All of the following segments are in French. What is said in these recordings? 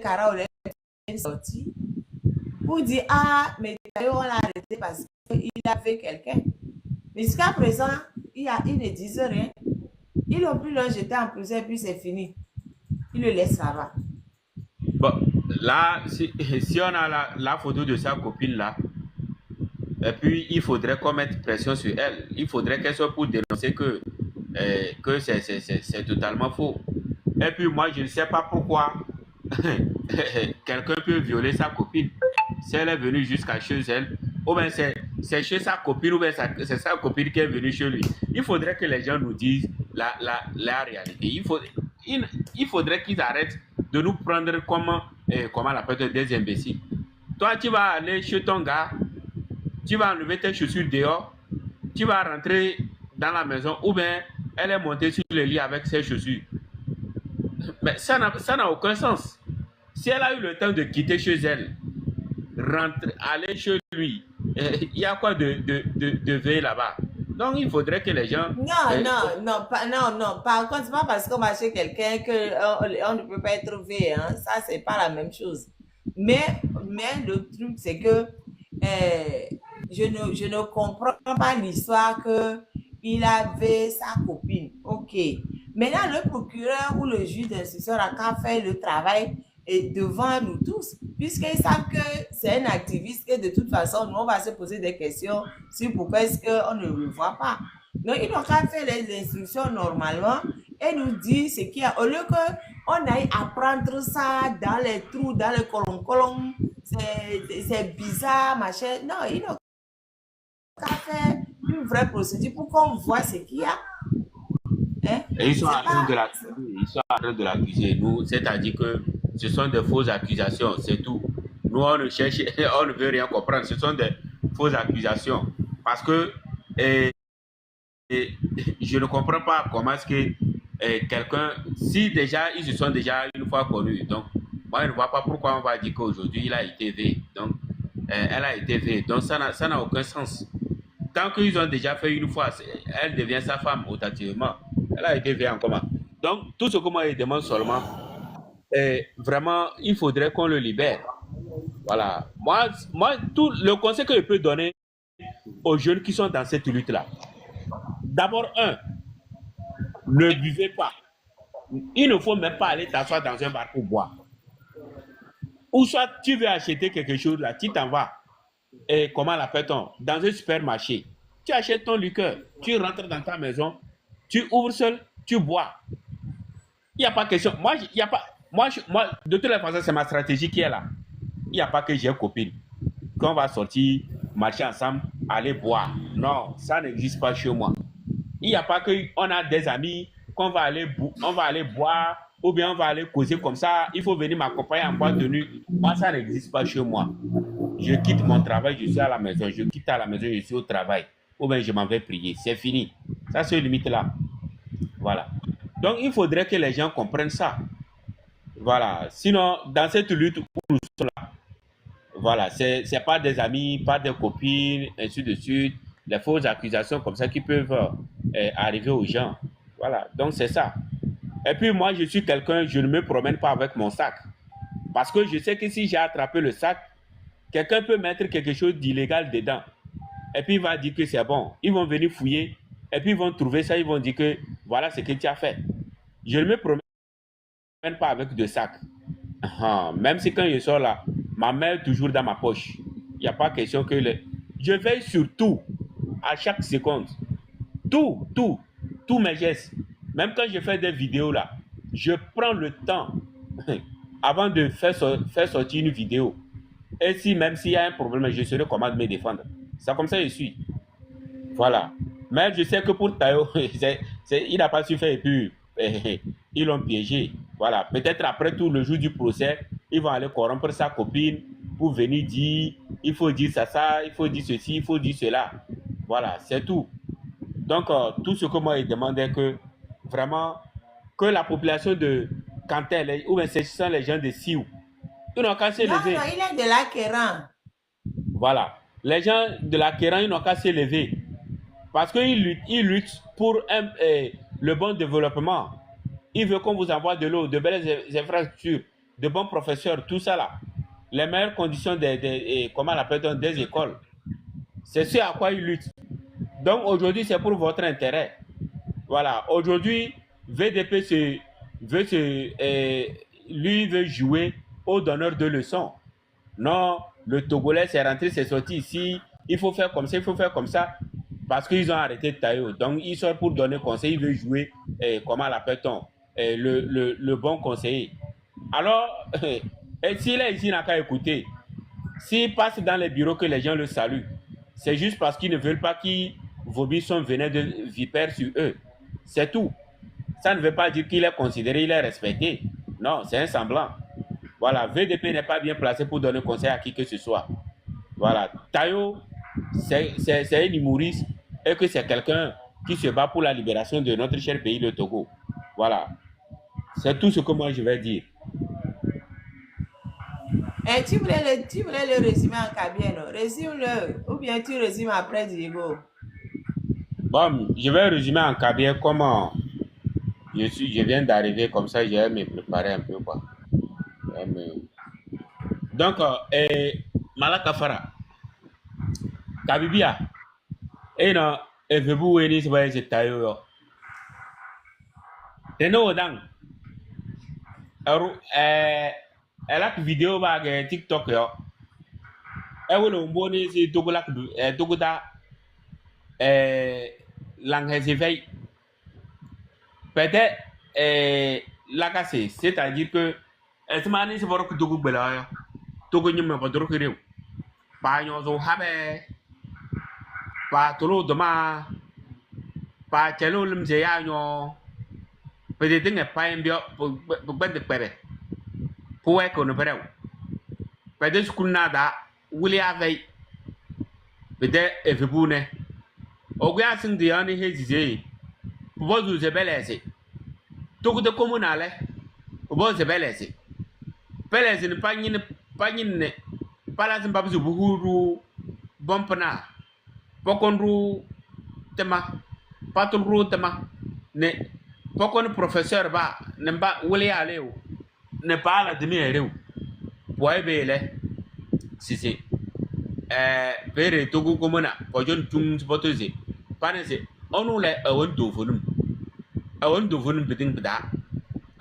Cara est sorti pour dire, ah, mais on l'a arrêté parce qu'il avait quelqu'un. Mais jusqu'à présent, ils ne disent rien. Ils l'ont pris, l'ont jeté en prison et puis c'est fini. Ils le laissent là-bas. Bon, là, si on a la photo de sa copine là, et puis il faudrait qu'on mette pression sur elle. Il faudrait qu'elle soit pour dénoncer que c'est totalement faux. Et puis moi, je ne sais pas pourquoi quelqu'un peut violer sa copine. Si elle est venue jusqu'à chez elle, ou bien c'est chez sa copine, ou bien c'est sa copine qui est venue chez lui. Il faudrait que les gens nous disent la réalité. Il faudrait qu'ils arrêtent de nous prendre comment la peut-être des imbéciles. Toi, tu vas aller chez ton gars, tu vas enlever tes chaussures dehors, tu vas rentrer dans la maison, ou bien elle est montée sur le lit avec ses chaussures. Mais ça n'a aucun sens. Si elle a eu le temps de quitter chez elle, rentrer, aller chez lui, il y a quoi de veille là-bas? Donc il faudrait que les gens... Non, non, non, non, non. Par contre, c'est pas parce qu'on va chez quelqu'un qu'on on ne peut pas être veillé. Hein. Ça, c'est pas la même chose. Mais le truc, c'est que je ne comprends pas l'histoire que il avait sa copine. OK. Maintenant, le procureur ou le juge d'instruction a qu'à faire le travail devant nous tous, puisqu'ils savent que c'est un activiste et de toute façon, nous, on va se poser des questions sur pourquoi est-ce qu'on ne le voit pas. Donc, ils n'ont qu'à faire les instructions normalement et nous dire ce qu'il y a. Au lieu qu'on aille apprendre ça dans les trous, dans les colons, c'est bizarre, machin. Non, ils n'ont qu'à faire une vraie procédure pour qu'on voit ce qu'il y a. Hein? Et ils sont C'est en train pas... de l'accuser. Ils sont en train de l'accuser. Nous, c'est-à-dire que ce sont des fausses accusations, c'est tout. Nous, on ne cherche, on ne veut rien comprendre. Ce sont des fausses accusations. Parce que je ne comprends pas comment est-ce que quelqu'un, si déjà, ils se sont déjà une fois connus, donc moi, je ne vois pas pourquoi on va dire qu'aujourd'hui, il a été V. Donc, elle a été V. Donc, ça n'a aucun sens. Tant qu'ils ont déjà fait une fois, elle devient sa femme automatiquement. Elle a été V en commun. Donc, tout ce que moi, je demande seulement, vraiment, il faudrait qu'on le libère. Voilà. Moi, tout le conseil que je peux donner aux jeunes qui sont dans cette lutte-là, d'abord, ne buvez pas. Il ne faut même pas aller t'asseoir dans un bar pour boire. Ou soit tu veux acheter quelque chose là, tu t'en vas. Et comment l'appelle-t-on? Dans un supermarché. Tu achètes ton liqueur, tu rentres dans ta maison, tu ouvres seul, tu bois. Il n'y a pas question. Moi, il y a pas. Moi, de toutes les façons, c'est ma stratégie qui est là. Il n'y a pas que j'ai une copine. Qu'on va sortir, marcher ensemble, aller boire. Non, ça n'existe pas chez moi. Il n'y a pas qu'on a des amis, qu'on va on va aller boire, ou bien on va aller causer comme ça. Il faut venir m'accompagner en boîte de nuit. Moi, ça n'existe pas chez moi. Je quitte mon travail, je suis à la maison. Je quitte à la maison, je suis au travail. Ou bien je m'en vais prier. C'est fini. Ça se limite là. Voilà. Donc, il faudrait que les gens comprennent ça. Voilà. Sinon, dans cette lutte où nous sommes là, voilà, c'est pas des amis, pas des copines, ainsi de suite. Les fausses accusations comme ça qui peuvent arriver aux gens. Voilà. Donc, c'est ça. Et puis, moi, je suis quelqu'un, je ne me promène pas avec mon sac. Parce que je sais que si j'ai attrapé le sac, quelqu'un peut mettre quelque chose d'illégal dedans. Et puis il va dire que c'est bon. Ils vont venir fouiller. Et puis ils vont trouver ça. Ils vont dire que voilà ce que tu as fait. Je ne me promène pas avec de sac. Même si quand je sors là, ma main est toujours dans ma poche. Il n'y a pas question que... Je veille sur tout. À chaque seconde. Tous mes gestes. Même quand je fais des vidéos là, je prends le temps avant de faire sortir une vidéo. Et si même s'il y a un problème, je serai comment de me défendre. C'est comme ça que je suis. Voilà. Mais je sais que pour Tayo, il n'a pas su faire et puis ils l'ont piégé. Voilà. Peut-être après tout le jour du procès, ils vont aller corrompre sa copine pour venir dire, il faut dire ça, il faut dire ceci, il faut dire cela. Voilà, c'est tout. Donc, tout ce que moi je demande est que vraiment, que la population de Cantel, ou bien ce sont les gens de Sioux, ils n'ont qu'à se Non, lever. non, il est de l'Acquérant. Voilà. Les gens de la Kéran, ils n'ont qu'à se lever. Parce qu'ils luttent pour le bon développement. Ils veulent qu'on vous envoie de l'eau, de belles infrastructures. de bons professeurs, tout ça là. Les meilleures conditions comment on appelle des écoles. C'est ce à quoi ils luttent. Donc aujourd'hui, c'est pour votre intérêt. Voilà. Aujourd'hui, VDP lui veut jouer au donneur de leçons. Non, le Togolais s'est rentré, c'est sorti ici. Il faut faire comme ça, il faut faire comme ça. Parce qu'ils ont arrêté de tailler. Donc, il sort pour donner conseil. Il veut jouer, comment l'appelle-t-on, le bon conseiller. Alors, et s'il est ici, il n'a qu'à écouter. S'il passe dans les bureaux que les gens le saluent, c'est juste parce qu'ils ne veulent pas qu'ils vomissent son venin de vipère sur eux. C'est tout. Ça ne veut pas dire qu'il est considéré, il est respecté. Non, c'est un semblant. Voilà, VDP n'est pas bien placé pour donner conseil à qui que ce soit. Voilà, Tayo, c'est un humoriste et que c'est quelqu'un qui se bat pour la libération de notre cher pays, le Togo. Voilà, c'est tout ce que moi je vais dire. Et tu voulais le résumer en cabien, non? Résume-le, ou bien tu résumes après Diego. Bon, je vais résumer en cabien comment je viens d'arriver, comme ça je vais me préparer un peu, quoi. Donc, Malakafara, Kabibia, et non, et vous venez se voir c'est Tayo. Et non, donc, elle a une vidéo sur TikTok, yo. Elle veut le bonnet, c'est Togoda, langue s'éveille. Peut-être, la cassée, c'est-à-dire que, est-ce que c'est pour que Togo Bela, Togo n'y me pas de recréer. Pas yon zo habe, pas tolo dema, pas telo lim se ya yon. Peut-être n'est pas un bio, pour ben de pere. Pour qu'on ne pere. Peut-être qu'on n'a da, ou les avait. Peut-être, et vous boune. Au gars, c'est des années hésité. Pour vous, vous avez laissé. Tout de communal, pour vous, vous avez laissé. Pele, c'est pas une pas la zimba zu buhuru bompana pokonru tema patru tema ne pokon professeur ba ne ba wuli aleu ne ba la demi ereu boy bele sisi bere togu komona pojon tung spotozi panese onu le awon do fonum biding bida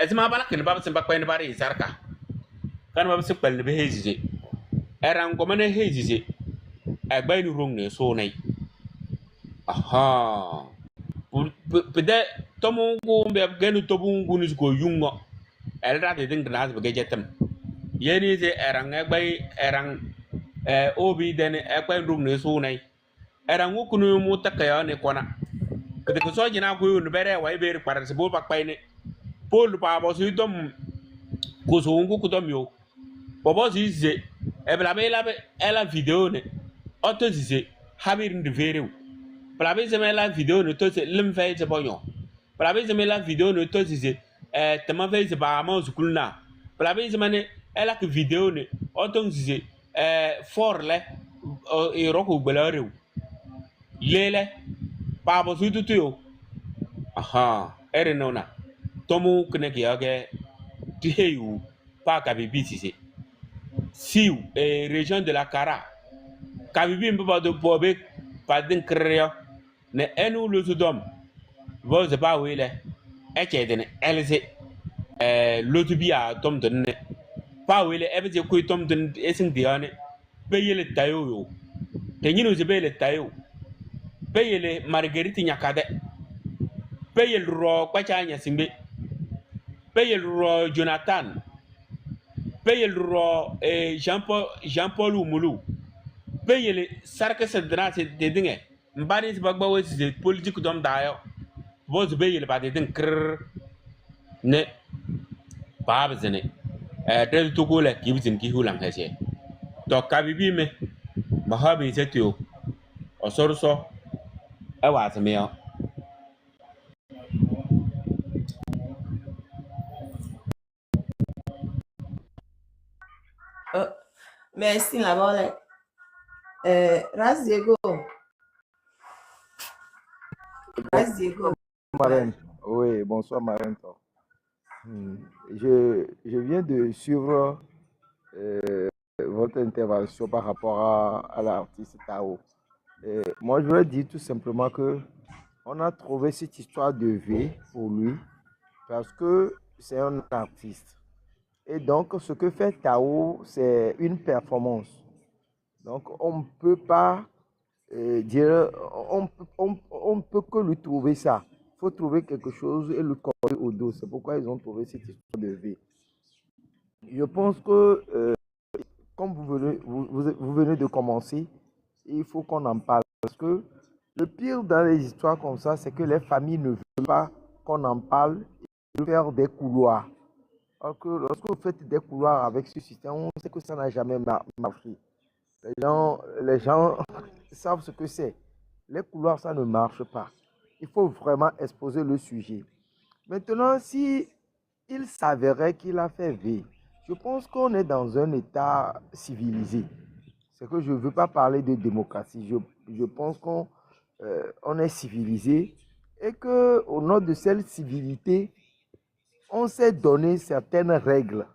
ezima bala ken ba simba kwa ne bare isarka kan ba se pel ne be hezije eran komane hezije agba ni rong ne so nai aha pede tomo go be genu tobu ngunu ko yungo elra de ding nas be jetem yeni je eran agba eran obi den agba rong ne so nai eran ngukunu mu takaya ne kona kede ko so jina ko yun bere wa be par se bo pakpai ne pol pa bo su dom ko so ngu ko dom yo bobo zize ebla be la vidéo ne auto zize habir de vereu plabe ze la vidéo ne to se lim fe ze bonyo plabe ze la vidéo ne to zize tema fe ze ba ma zukulna plabe ze mane ela que vidéo ne auto zize for le e roko gbelare lele pa bo su tutu yo aha ere nona tomu kne ki age tiheyu pa ka bibisi se Siou, région de la Kara. Kabibi mba de bobe padin kreo ne enu le sudom. Vous ne pas oui le. Echedene elze lotubia tom de ne. Pas oui le ebeze ko tom de esin diane. Payer le tayo yo. Tenino zebe le tayo. Payer le marguerite nyakade. Payer le ro kwacha nya simbe. Payer le ro Jonathan. Paye le roi Jean-Paul Oumoulou. Paye le sarke sedra se dedinge. Mbani se bagba we se politique dom dayo. Vos paye le ba dedin krr. Ne bab zene. Tel Togo le ki bizin ki hulang hese. To kabibi me mahabi setio. Osorso e wa se me. Merci la bonne. Ras Diego. Ras Diego. Marento. Oui, bonsoir Marento. Hmm. Je viens de suivre votre intervention par rapport à l'artiste Tao. Moi, je voudrais dire tout simplement que on a trouvé cette histoire de V pour lui parce que c'est un artiste. Et donc, ce que fait Tao, c'est une performance. Donc, on ne peut pas dire, on peut que lui trouver ça. Il faut trouver quelque chose et le coller au dos. C'est pourquoi ils ont trouvé cette histoire de V. Je pense que, comme vous venez de commencer, il faut qu'on en parle. Parce que le pire dans les histoires comme ça, c'est que les familles ne veulent pas qu'on en parle et veulent faire des couloirs. Alors que lorsque vous faites des couloirs avec ce système, on sait que ça n'a jamais marché. Les gens savent ce que c'est. Les couloirs, ça ne marche pas. Il faut vraiment exposer le sujet. Maintenant, si il s'avérait qu'il a fait V, je pense qu'on est dans un État civilisé. C'est que je ne veux pas parler de démocratie. Je pense qu'on est civilisé et qu'au nom de cette civilité, on s'est donné certaines règles.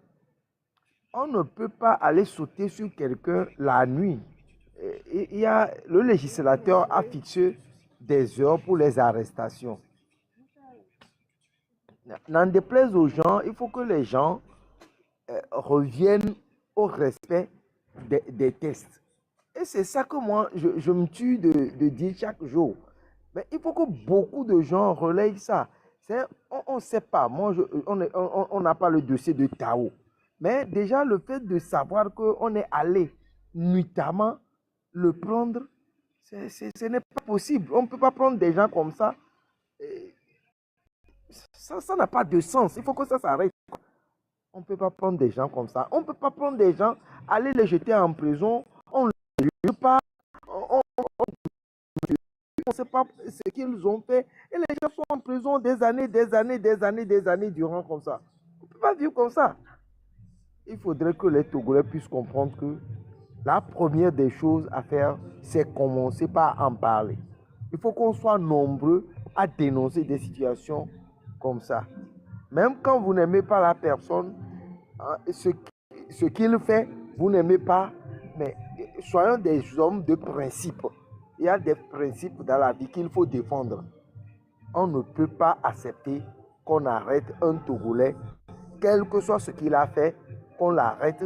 On ne peut pas aller sauter sur quelqu'un la nuit. Le législateur a fixé des heures pour les arrestations. N'en déplaise aux gens, il faut que les gens reviennent au respect des tests. Et c'est ça que moi, je me tue de dire chaque jour. Mais il faut que beaucoup de gens relayent ça. On ne sait pas. Moi, on n'a pas le dossier de Tao. Mais déjà, le fait de savoir qu'on est allé nuitamment le prendre, ce n'est pas possible. On ne peut pas prendre des gens comme ça. Ça n'a pas de sens. Il faut que ça s'arrête. On ne peut pas prendre des gens comme ça. On ne peut pas prendre des gens, aller les jeter en prison. On ne les juge pas. On ne sait pas ce qu'ils ont fait. Et les gens sont en prison des années, des années durant comme ça. On ne peut pas vivre comme ça. Il faudrait que les Togolais puissent comprendre que la première des choses à faire, c'est commencer par en parler. Il faut qu'on soit nombreux à dénoncer des situations comme ça. Même quand vous n'aimez pas la personne, ce qu'il fait, vous n'aimez pas, mais soyons des hommes de principe. Il y a des principes dans la vie qu'il faut défendre. On ne peut pas accepter qu'on arrête un Togolais, quel que soit ce qu'il a fait, qu'on l'arrête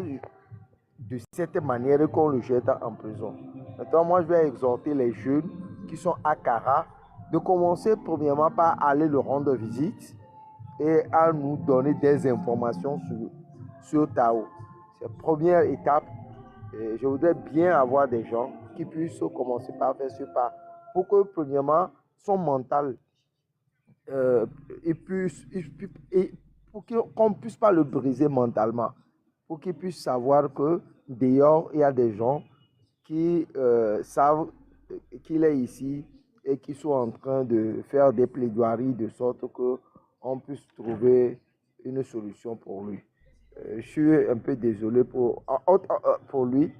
de cette manière et qu'on le jette en prison. Maintenant, moi, je vais exhorter les jeunes qui sont à Kara de commencer premièrement par aller le rendre visite et à nous donner des informations sur Tao. C'est la première étape. Et je voudrais bien avoir des gens qui puissent commencer par faire ce pas pour que, premièrement, son mental, pour qu'on ne puisse pas le briser mentalement, pour qu'il puisse savoir que dehors, il y a des gens qui savent qu'il est ici et qui sont en train de faire des plaidoiries de sorte qu'on puisse trouver une solution pour lui. Je suis un peu désolé pour lui.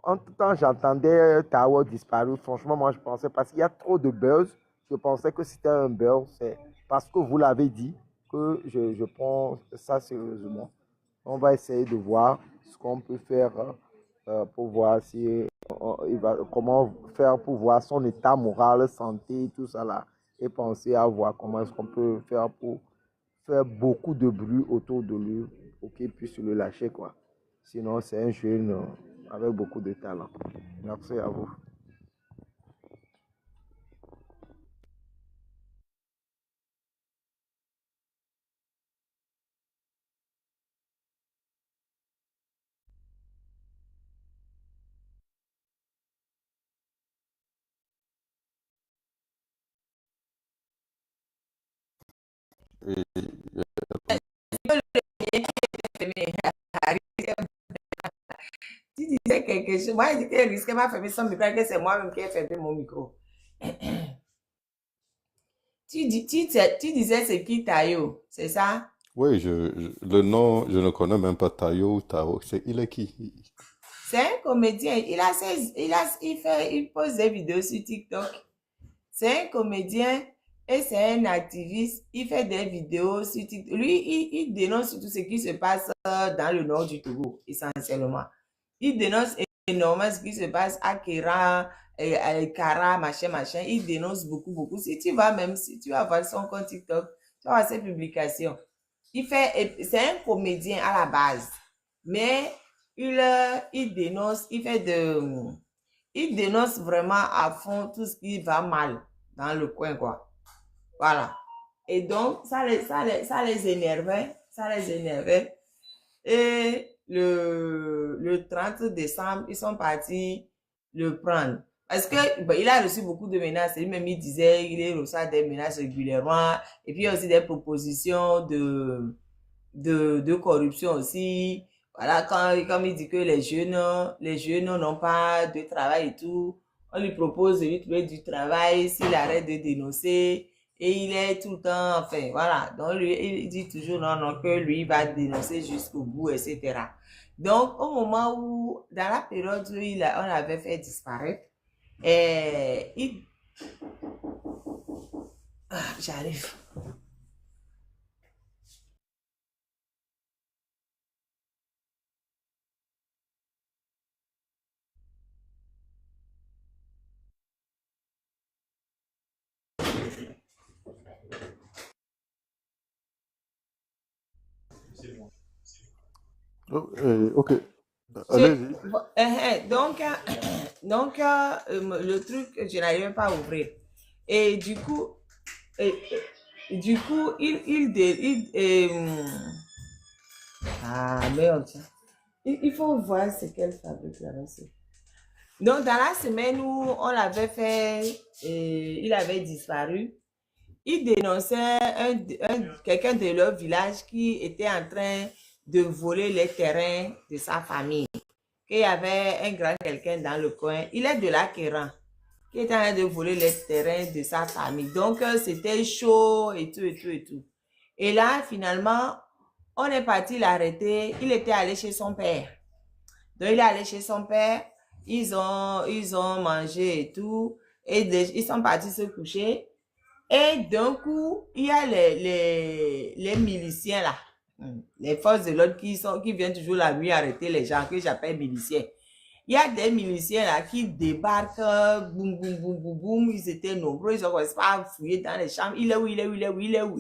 En tout temps, j'entendais Tao disparu. Franchement, moi, je pensais, parce qu'il y a trop de buzz, je pensais que c'était un buzz. C'est parce que vous l'avez dit que je prends ça sérieusement. On va essayer de voir ce qu'on peut faire pour voir si comment faire pour voir son état moral, santé, tout ça là, et penser à voir comment est-ce qu'on peut faire pour faire beaucoup de bruit autour de lui pour qu'il puisse le lâcher, quoi. Sinon, c'est un jeune avec beaucoup de talent. Merci à vous. Tu disais quelque chose. Moi, je dis que risqué m'a fermé son micro, que c'est moi-même qui ai fermé mon micro. Tu disais c'est qui Tayo, c'est ça? Oui, le nom, je ne connais même pas Tayo ou Tao. Il est qui? C'est un comédien. Il pose des vidéos sur TikTok. C'est un comédien. Et c'est un activiste, il fait des vidéos sur TikTok. Lui, il dénonce tout ce qui se passe dans le nord du Togo, essentiellement. Il dénonce énormément ce qui se passe à Kera, à Kara, machin, machin. Il dénonce beaucoup, beaucoup. Si tu vas voir son compte TikTok, tu vas voir ses publications. C'est un comédien à la base, mais il dénonce, il dénonce vraiment à fond tout ce qui va mal dans le coin, quoi. Voilà. Et donc, ça les énervait. Ça les énervait. Et le 30 décembre, ils sont partis le prendre. Parce que ben, il a reçu beaucoup de menaces. Lui-même, il disait qu'il reçoit des menaces régulièrement. Et puis, il y a aussi des propositions de corruption aussi. Voilà, comme il dit que les jeunes n'ont pas de travail et tout, on lui propose de lui trouver du travail s'il arrête de dénoncer. Et il est tout le temps, enfin, voilà. Donc, lui, il dit toujours non, que lui va dénoncer jusqu'au bout, etc. Donc, au moment où, dans la période où on avait fait disparaître, j'arrive. Oh, ok, allez-y. Donc, le truc, je n'arrive pas à ouvrir. Et du coup, ah merde. Il faut voir ce qu'elle fabrique là. Donc, dans la semaine où on l'avait fait, il avait disparu, il dénonçait quelqu'un de leur village qui était en train de voler les terrains de sa famille. Qu'il y avait un grand quelqu'un dans le coin, il est de la Kéran, qui était en train de voler les terrains de sa famille. Donc, c'était chaud et tout, et tout, et tout. Et là, finalement, on est parti l'arrêter. Il était allé chez son père. Donc, il est allé chez son père. Ils ont mangé et tout. Et ils sont partis se coucher. Et d'un coup, il y a les miliciens là. Les forces de l'ordre qui viennent toujours la nuit arrêter les gens que j'appelle miliciens. Il y a des miliciens là qui débarquent, boum, boum, boum, boum, boum. Ils étaient nombreux. Ils ont commencé à fouiller dans les chambres. Il est où?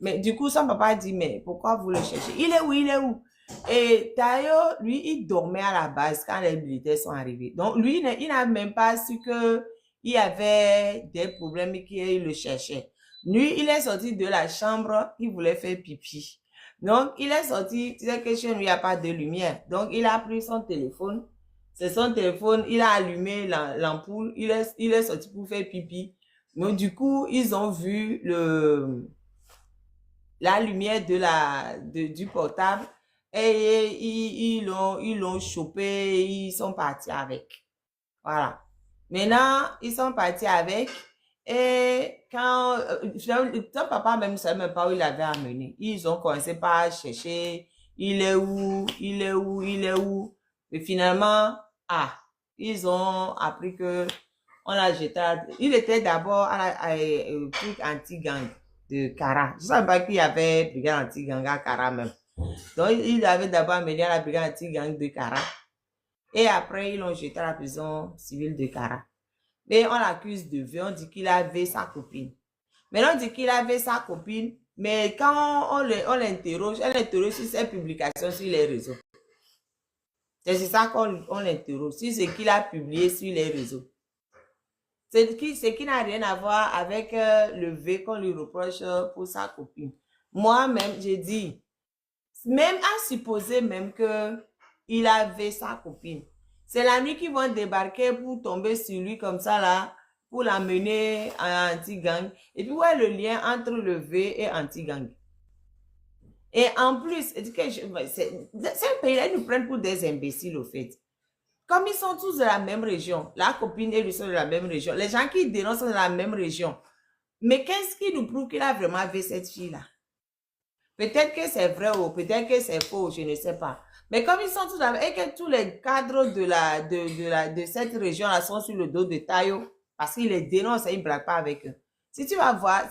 Mais du coup, son papa dit, mais pourquoi vous le cherchez? Il est où? Et Tayo, lui, il dormait à la base quand les militaires sont arrivés. Donc, lui, il n'a même pas su que il y avait des problèmes et qu'il le cherchait. Lui, il est sorti de la chambre, il voulait faire pipi. Donc, il est sorti, tu sais que chez lui, il n'y a pas de lumière. Donc, il a pris son téléphone. C'est son téléphone, il a allumé l'ampoule, il est sorti pour faire pipi. Donc, du coup, ils ont vu la lumière du portable et ils l'ont chopé, ils sont partis avec. Voilà. Maintenant, ils sont partis avec et quand ton papa même ne savait même pas où il avait amené. Ils ont commencé par chercher, il est où? Et finalement, ils ont appris que on l'a jeté. Il était d'abord au truc anti-gang de Kara. Je ne savais pas qu'il y avait brigade anti-gang à Kara même. Donc, il avait d'abord amené à la brigade anti-gang de Kara. Et après, ils l'ont jeté à la prison civile de Kara. Mais on l'accuse de viol, on dit qu'il avait sa copine. Maintenant, on dit qu'il avait sa copine, mais quand on l'interroge, elle interroge sur ses publications sur les réseaux. C'est ça qu'on l'interroge, sur ce qu'il a publié sur les réseaux. Ce qui n'a rien à voir avec le V qu'on lui reproche pour sa copine. Moi-même, j'ai dit, même à supposer même qu'il avait sa copine. C'est la nuit qu'ils vont débarquer pour tomber sur lui comme ça là, pour l'amener à anti-gang. Et puis, ouais, le lien entre le V et anti-gang. Et en plus, c'est un pays là, ils nous prennent pour des imbéciles au fait. Comme ils sont tous de la même région, la copine et lui sont de la même région, les gens qui dénoncent sont de la même région. Mais qu'est-ce qui nous prouve qu'il a vraiment vu cette fille-là? Peut-être que c'est vrai ou peut-être que c'est faux, je ne sais pas. Mais comme ils sont tous là, et que tous les cadres de cette région-là sont sur le dos de Tayo, parce qu'il les dénonce et il ne blague pas avec eux. Si tu vas voir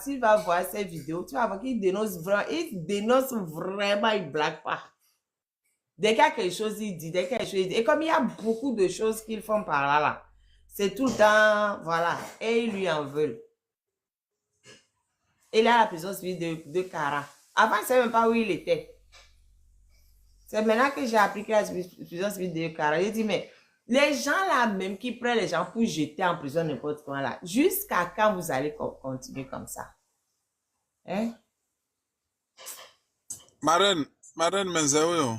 ces vidéos, tu vas voir qu'il dénonce vraiment, il ne blague pas. Dès qu'il y a quelque chose, il dit, dès qu'il y a quelque chose, il dit. Et comme il y a beaucoup de choses qu'ils font par là, là, c'est tout le temps, voilà, et ils lui en veulent. Il a la prison civile de Cara. Avant, je ne savais même pas où il était. C'est maintenant que j'ai appris qu'il a la prison civile de Cara. J'ai dit, mais les gens là même qui prennent les gens pour jeter en prison n'importe comment là, jusqu'à quand vous allez continuer comme ça? Hein? Marraine Menzaouyo.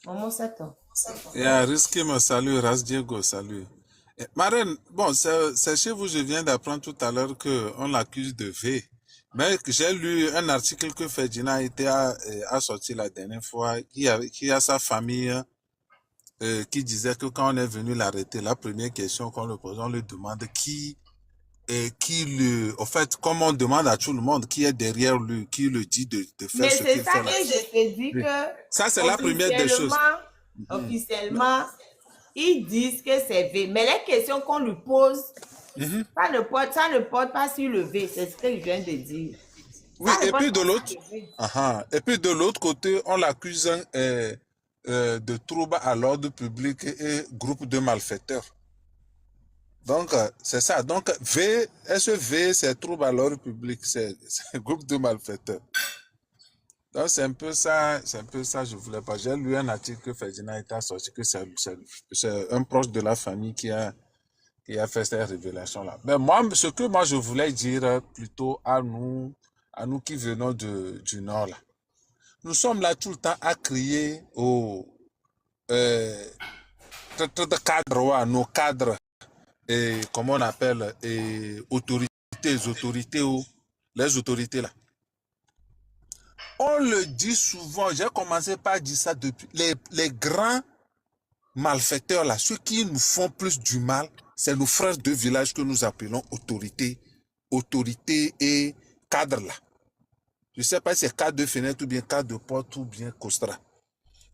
Maman, c'est toi. Et à Risky me salue, Ras Diego salue. Marraine, bon, c'est chez vous, je viens d'apprendre tout à l'heure qu'on l'accuse de V. Mais j'ai lu un article que Ferdinand a sorti la dernière fois, qui a sa famille qui disait que quand on est venu l'arrêter, la première question qu'on lui pose, on lui demande en fait, comme on demande à tout le monde qui est derrière lui, qui le dit de faire Mais ce qu'il c'est ça fait que là. je te dis que Ça, c'est la première des choses. officiellement, ils disent que c'est V. Mais les questions qu'on lui pose, ça ne porte pas sur le V. C'est ce que je viens de dire. Oui, Ça ne et porte puis pas de sur l'autre, le V. et puis de l'autre côté, on l'accuse de trouble à l'ordre public et groupe de malfaiteurs. Donc, c'est ça. Donc, SV, c'est trouble à l'ordre public, c'est groupe de malfaiteurs. Donc, c'est un peu ça, je voulais pas. J'ai lu un article que Ferdinand était sorti, que c'est un proche de la famille qui a fait cette révélation-là. Mais moi, ce que moi je voulais dire plutôt à nous qui venons du Nord, là. Nous sommes là tout le temps à crier aux cadres, nos cadres, et comment on appelle, et les autorités là. On le dit souvent, j'ai commencé par dire ça depuis. Les grands malfaiteurs là, ceux qui nous font plus du mal, c'est nos frères de village que nous appelons autorités et cadres là. Je ne sais pas si c'est cadre de fenêtre ou bien cadre de porte ou bien costra.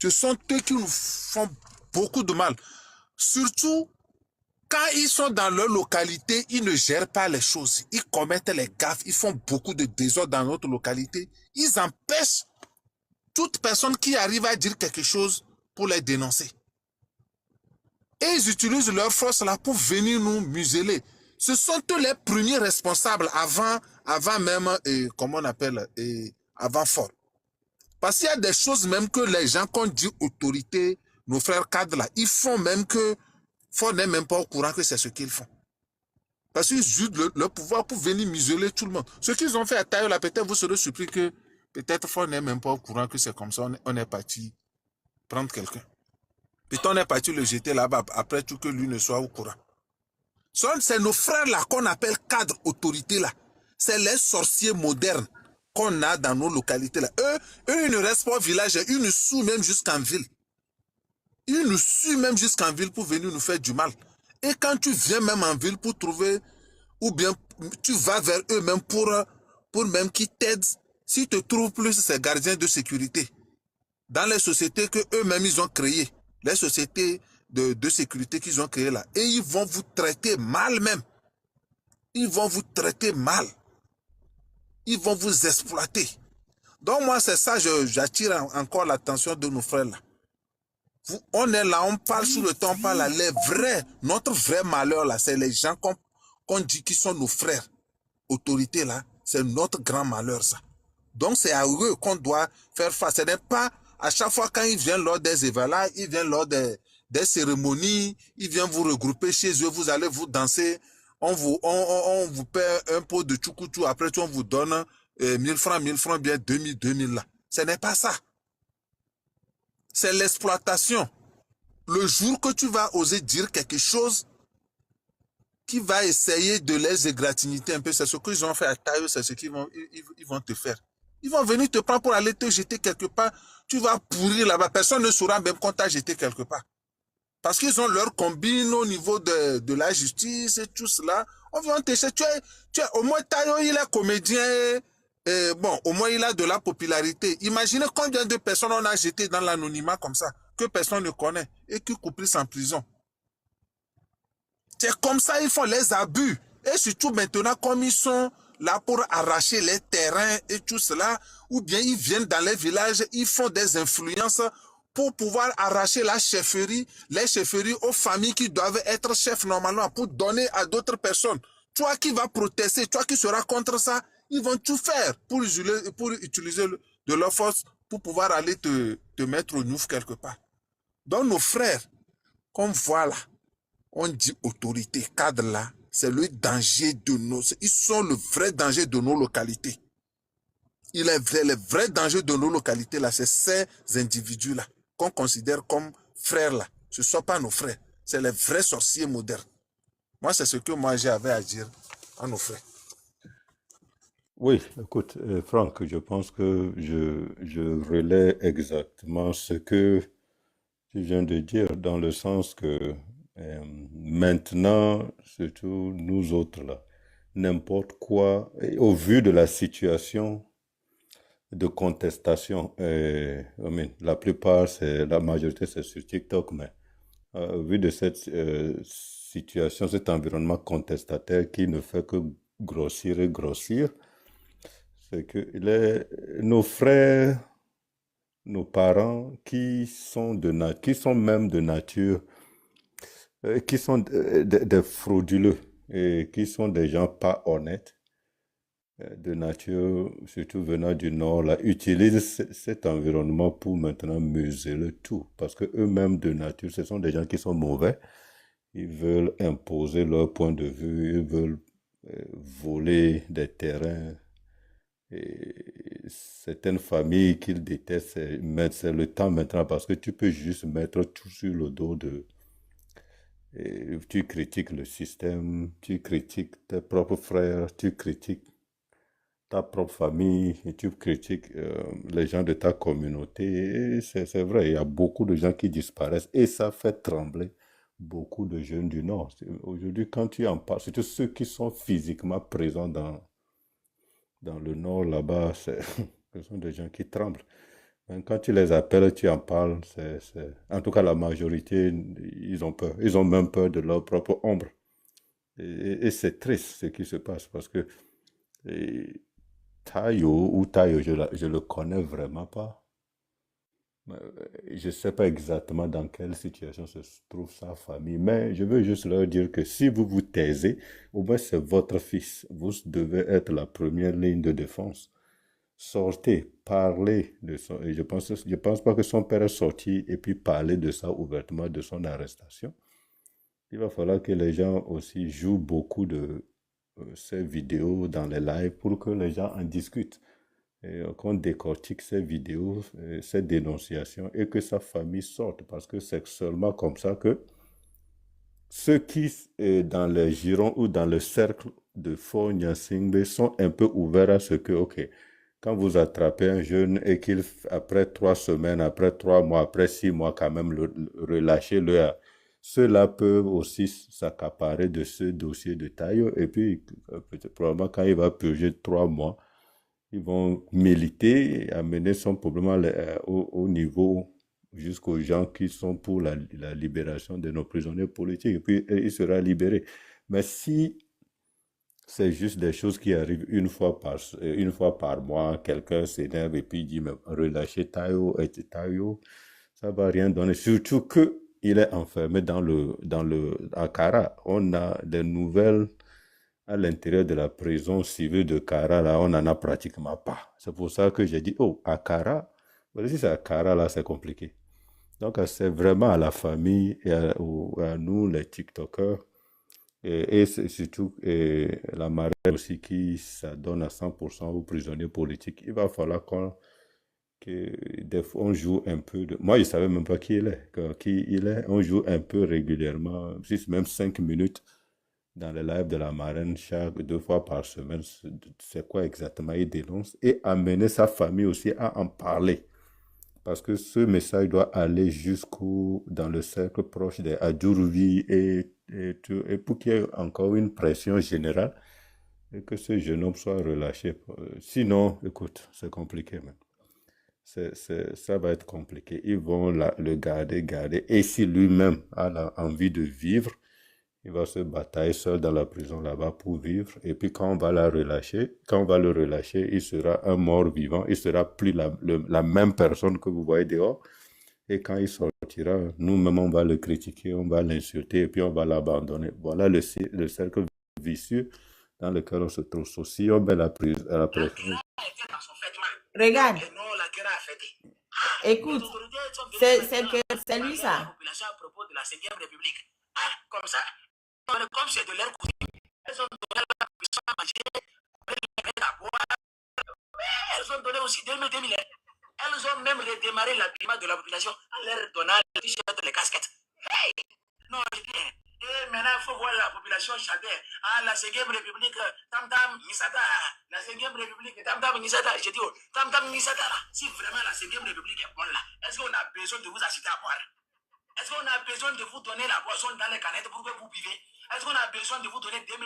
Ce sont eux qui nous font beaucoup de mal. Surtout quand ils sont dans leur localité, ils ne gèrent pas les choses. Ils commettent les gaffes, ils font beaucoup de désordre dans notre localité. Ils empêchent toute personne qui arrive à dire quelque chose pour les dénoncer. Et ils utilisent leur force là pour venir nous museler. Ce sont eux les premiers responsables avant même, comment on appelle, avant fort. Parce qu'il y a des choses même que les gens qu'on dit autorité, nos frères cadres là, ils font même que Ford n'est même pas au courant que c'est ce qu'ils font. Parce qu'ils usent le pouvoir pour venir museler tout le monde. Ce qu'ils ont fait à Tayo là, peut-être vous serez surpris que peut-être Ford n'est même pas au courant que c'est comme ça, on est parti prendre quelqu'un. Puis on est parti le jeter là-bas après tout que lui ne soit au courant. C'est nos frères là qu'on appelle cadres autorités là. C'est les sorciers modernes qu'on a dans nos localités là. Eux, ils ne restent pas au village, ils nous suent même jusqu'en ville. Ils nous suent même jusqu'en ville pour venir nous faire du mal. Et quand tu viens même en ville pour trouver, ou bien tu vas vers eux même pour même qu'ils t'aident, s'ils te trouvent plus ces gardiens de sécurité. Dans les sociétés que eux-mêmes ils ont créées, les sociétés de sécurité qu'ils ont créées là, et ils vont vous traiter mal même. Ils vont vous traiter mal. Ils vont vous exploiter. Donc moi c'est ça, j'attire encore l'attention de nos frères là. On est là, on parle sur le temps, on parle là, notre vrai malheur là, c'est les gens qu'on dit qui sont nos frères, autorités là, c'est notre grand malheur ça. Donc c'est à eux qu'on doit faire face. Ce n'est pas à chaque fois quand ils viennent lors des événements, ils viennent lors des cérémonies, ils viennent vous regrouper chez eux, vous allez vous danser, on vous paie un pot de tchoukoutou, après tout on vous donne 1000 francs, bien 2000 là. Ce n'est pas ça. C'est l'exploitation. Le jour que tu vas oser dire quelque chose qui va essayer de les égratigner un peu, c'est ce qu'ils ont fait à Tayo, c'est ce qu'ils vont te faire. Ils vont venir te prendre pour aller te jeter quelque part. Tu vas pourrir là-bas. Personne ne saura même qu'on t'a jeté quelque part. Parce qu'ils ont leur combine au niveau de la justice et tout cela. On vient te jeter. Au moins Tayo, il est comédien. Bon, au moins il a de la popularité. Imaginez combien de personnes on a jeté dans l'anonymat comme ça, que personne ne connaît, et qui couplent en prison. C'est comme ça ils font les abus. Et surtout maintenant, comme ils sont là pour arracher les terrains et tout cela, ou bien ils viennent dans les villages, ils font des influences pour pouvoir arracher la chefferie, les chefferies aux familles qui doivent être chefs normalement pour donner à d'autres personnes. Toi qui vas protester, toi qui seras contre ça, ils vont tout faire pour utiliser de leur force pour pouvoir aller te mettre au nouf quelque part. Donc nos frères, comme voilà, on dit autorité, cadre là, c'est le danger de nos... Ils sont le vrai danger de nos localités. Le vrai danger de nos localités là, c'est ces individus-là qu'on considère comme frères là. Ce ne sont pas nos frères, c'est les vrais sorciers modernes. Moi, c'est ce que moi j'avais à dire à nos frères. Oui, écoute, Franck, je pense que je relais exactement ce que tu viens de dire, dans le sens que maintenant, surtout nous autres là, n'importe quoi, et au vu de la situation de contestation, la plupart, la majorité, c'est sur TikTok, mais au vu de cette situation, cet environnement contestataire qui ne fait que grossir et grossir, c'est que nos frères, nos parents qui sont qui sont même de nature, qui sont des frauduleux et qui sont des gens pas honnêtes, de nature, surtout venant du Nord, là, utilisent cet environnement pour maintenant museler tout. Parce que eux-mêmes, de nature, ce sont des gens qui sont mauvais. Ils veulent imposer leur point de vue, ils veulent voler des terrains. Et certaines familles qu'ils détestent, c'est le temps maintenant parce que tu peux juste mettre tout sur le dos de... Et tu critiques le système, tu critiques tes propres frères, tu critiques ta propre famille, et tu critiques les gens de ta communauté. Et c'est vrai, il y a beaucoup de gens qui disparaissent et ça fait trembler beaucoup de jeunes du Nord. Aujourd'hui, quand tu en parles, surtout ceux qui sont physiquement présents dans le Nord, là-bas, ce sont des gens qui tremblent. Même quand tu les appelles, tu en parles, en tout cas la majorité, ils ont peur. Ils ont même peur de leur propre ombre. Et c'est triste ce qui se passe parce que Tayo, je le connais vraiment pas. Je ne sais pas exactement dans quelle situation se trouve sa famille, mais je veux juste leur dire que si vous vous taisez, au moins c'est votre fils. Vous devez être la première ligne de défense. Sortez, parlez de ça. Et je pense pas que son père est sorti et puis parler de ça ouvertement, de son arrestation. Il va falloir que les gens aussi jouent beaucoup de ces vidéos dans les lives pour que les gens en discutent. Et qu'on décortique ces vidéos, ces dénonciations et que sa famille sorte parce que c'est seulement comme ça que ceux qui, dans les girons ou dans le cercle de Fort Gnassingbé, sont un peu ouverts à ce que, ok, quand vous attrapez un jeune et qu'il, après 3 semaines, après 3 mois, après 6 mois, quand même le relâcher, ceux-là peuvent aussi s'accaparer de ce dossier de Tayo. Et puis, probablement, quand il va purger 3 mois, ils vont militer et amener son problème au niveau jusqu'aux gens qui sont pour la libération de nos prisonniers politiques. Et puis, il sera libéré. Mais si c'est juste des choses qui arrivent une fois par mois, quelqu'un s'énerve et puis dit, mais relâchez Tayo, ça ne va rien donner. Surtout qu'il est enfermé à Kara. On a des nouvelles à l'intérieur de la prison civile de Kara, là, on n'en a pratiquement pas. C'est pour ça que j'ai dit, oh, à Kara, si c'est à Kara, là, c'est compliqué. Donc, c'est vraiment à la famille et à nous, les TikTokers, et surtout la marraine aussi qui s'adonne à 100% aux prisonniers politiques. Il va falloir qu'on joue un peu de... Moi, je ne savais même pas qui il est. On joue un peu régulièrement, même 5 minutes dans les lives de la marraine, 2 fois par semaine, c'est quoi exactement il dénonce, et amener sa famille aussi à en parler. Parce que ce message doit aller dans le cercle proche des Adjuruvi et pour qu'il y ait encore une pression générale et que ce jeune homme soit relâché. Sinon, écoute, c'est compliqué même. Ça va être compliqué. Ils vont le garder. Et si lui-même a envie de vivre, Il va se batailler seul dans la prison là-bas pour vivre. Et puis quand on va le relâcher, il sera un mort vivant. Il sera plus la même personne que vous voyez dehors. Et quand il sortira, nous-mêmes, on va le critiquer, on va l'insulter et puis on va l'abandonner. Voilà le cercle vicieux dans lequel on se trouve. Si on met la pression. Regarde. Écoute, c'est lui ça. À propos de la 5e République. Comme ça, comme c'est de leur coutume, elles ont donné la puissance à manger, à boire. Elles ont donné aussi 2000. Elles ont même redémarré l'habillement de la population en leur donnant les t-shirts, les casquettes. Hey! Non, je dis, et maintenant, il faut voir la population chanter. Ah, la 5e République, Tam Tam Nisata. La 5e République, Tam Tam Nisata. Je dis, Tam Tam Nisata, là. Si vraiment la 5e République est bonne, là, est-ce qu'on a besoin de vous acheter à boire? Est-ce qu'on a besoin de vous donner la boisson dans les canettes pour que vous buvez? Est-ce qu'on a besoin de vous donner 2000?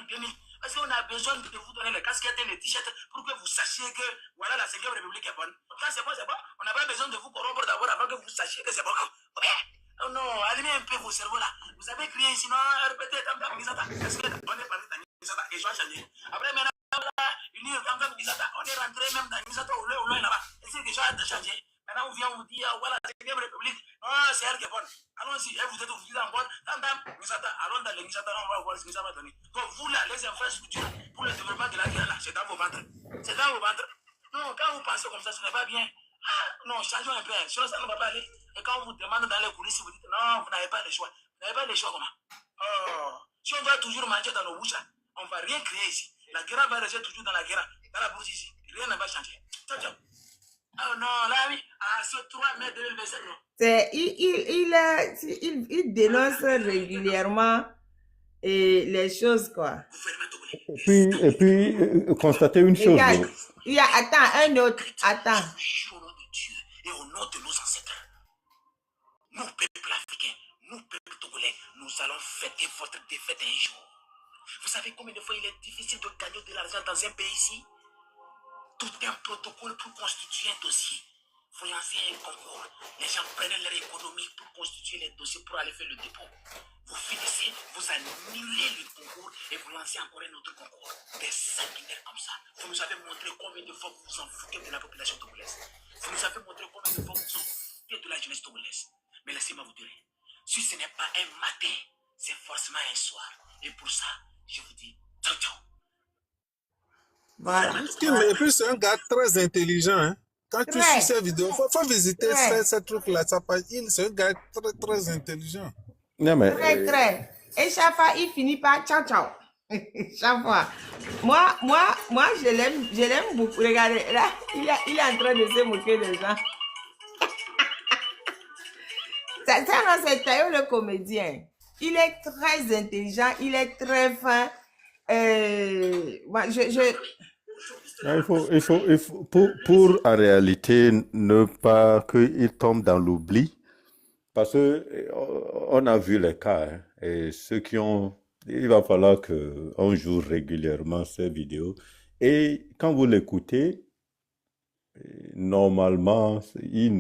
Est-ce qu'on a besoin de vous donner les casquettes et les t-shirts pour que vous sachiez que voilà la 5e République est bonne? Quand c'est bon, c'est bon. On n'a pas besoin de vous corrompre d'abord avant que vous sachiez que c'est bon. Oh non, allumez un peu vos cerveaux là. Vous avez crié, sinon répétez Tam Tam Misata. Est-ce que on est parti dans Misata et je vais changer? Après maintenant, unir Tam Tam Misata, on est rentré même dans Misata au loin là-bas. Est-ce que déjà de changer? Maintenant, on vient vous dire, voilà, la 5e République, c'est elle qui est bonne. Allons-y, vous êtes vous en bonne. Tam Tam Misata, allons dans les Misata, on va voir ce que ça va donner. Donc vous là, les infrastructures pour le développement de la guerre là, c'est dans vos ventres. C'est dans vos ventres. Non, quand vous pensez comme ça, ce n'est pas bien. Non, changeons un peu, sinon ça ne va pas aller. Et quand on vous demande dans les coulisses, vous dites non, vous n'avez pas le choix. Vous n'avez pas le choix comment? Si on doit toujours manger dans nos bouches, on ne va rien créer ici. La guerre va rester toujours dans la guerre, dans la bourse ici. Rien ne va changer. Ciao, ciao. Oh non, là oui, ce 3 mai 2027, non. Il dénonce régulièrement les choses, quoi. Et puis constater une chose. Il y a, attends, un autre, attends. Au nom de Dieu et au nom de nos ancêtres, nous, peuple africain, nous, peuple togolais, nous allons fêter votre défaite un jour. Vous savez combien de fois il est difficile de gagner de l'argent dans un pays ici? Tout un protocole pour constituer un dossier. Vous lancez un concours. Les gens prennent leur économie pour constituer les dossiers pour aller faire le dépôt. Vous finissez, vous annulez le concours et vous lancez encore un autre concours. Des sanguinaires comme ça. Vous nous avez montré combien de fois vous vous en foutez de la population togolaise. Vous nous avez montré combien de fois vous vous en foutez de la jeunesse togolaise. Mais laissez-moi vous dire, si ce n'est pas un matin, c'est forcément un soir. Et pour ça, je vous dis ciao ciao. Voilà. Et puis c'est un gars très intelligent. Hein? Quand tu suis ces vidéos, il faut visiter ce truc-là. C'est un gars très, très intelligent. Non, mais, Très. Et chaque fois, il finit par ciao ciao. Chaque fois. Moi, je l'aime beaucoup. Regardez, là, il est en train de se moquer des gens. Ça, c'est Tayo le comédien. Il est très intelligent, il est très fin. Moi, il faut pour en réalité ne pas qu'il tombe dans l'oubli, parce que on a vu les cas, hein, et ceux qui ont, il va falloir qu'on joue régulièrement ces vidéos, et quand vous l'écoutez, normalement, il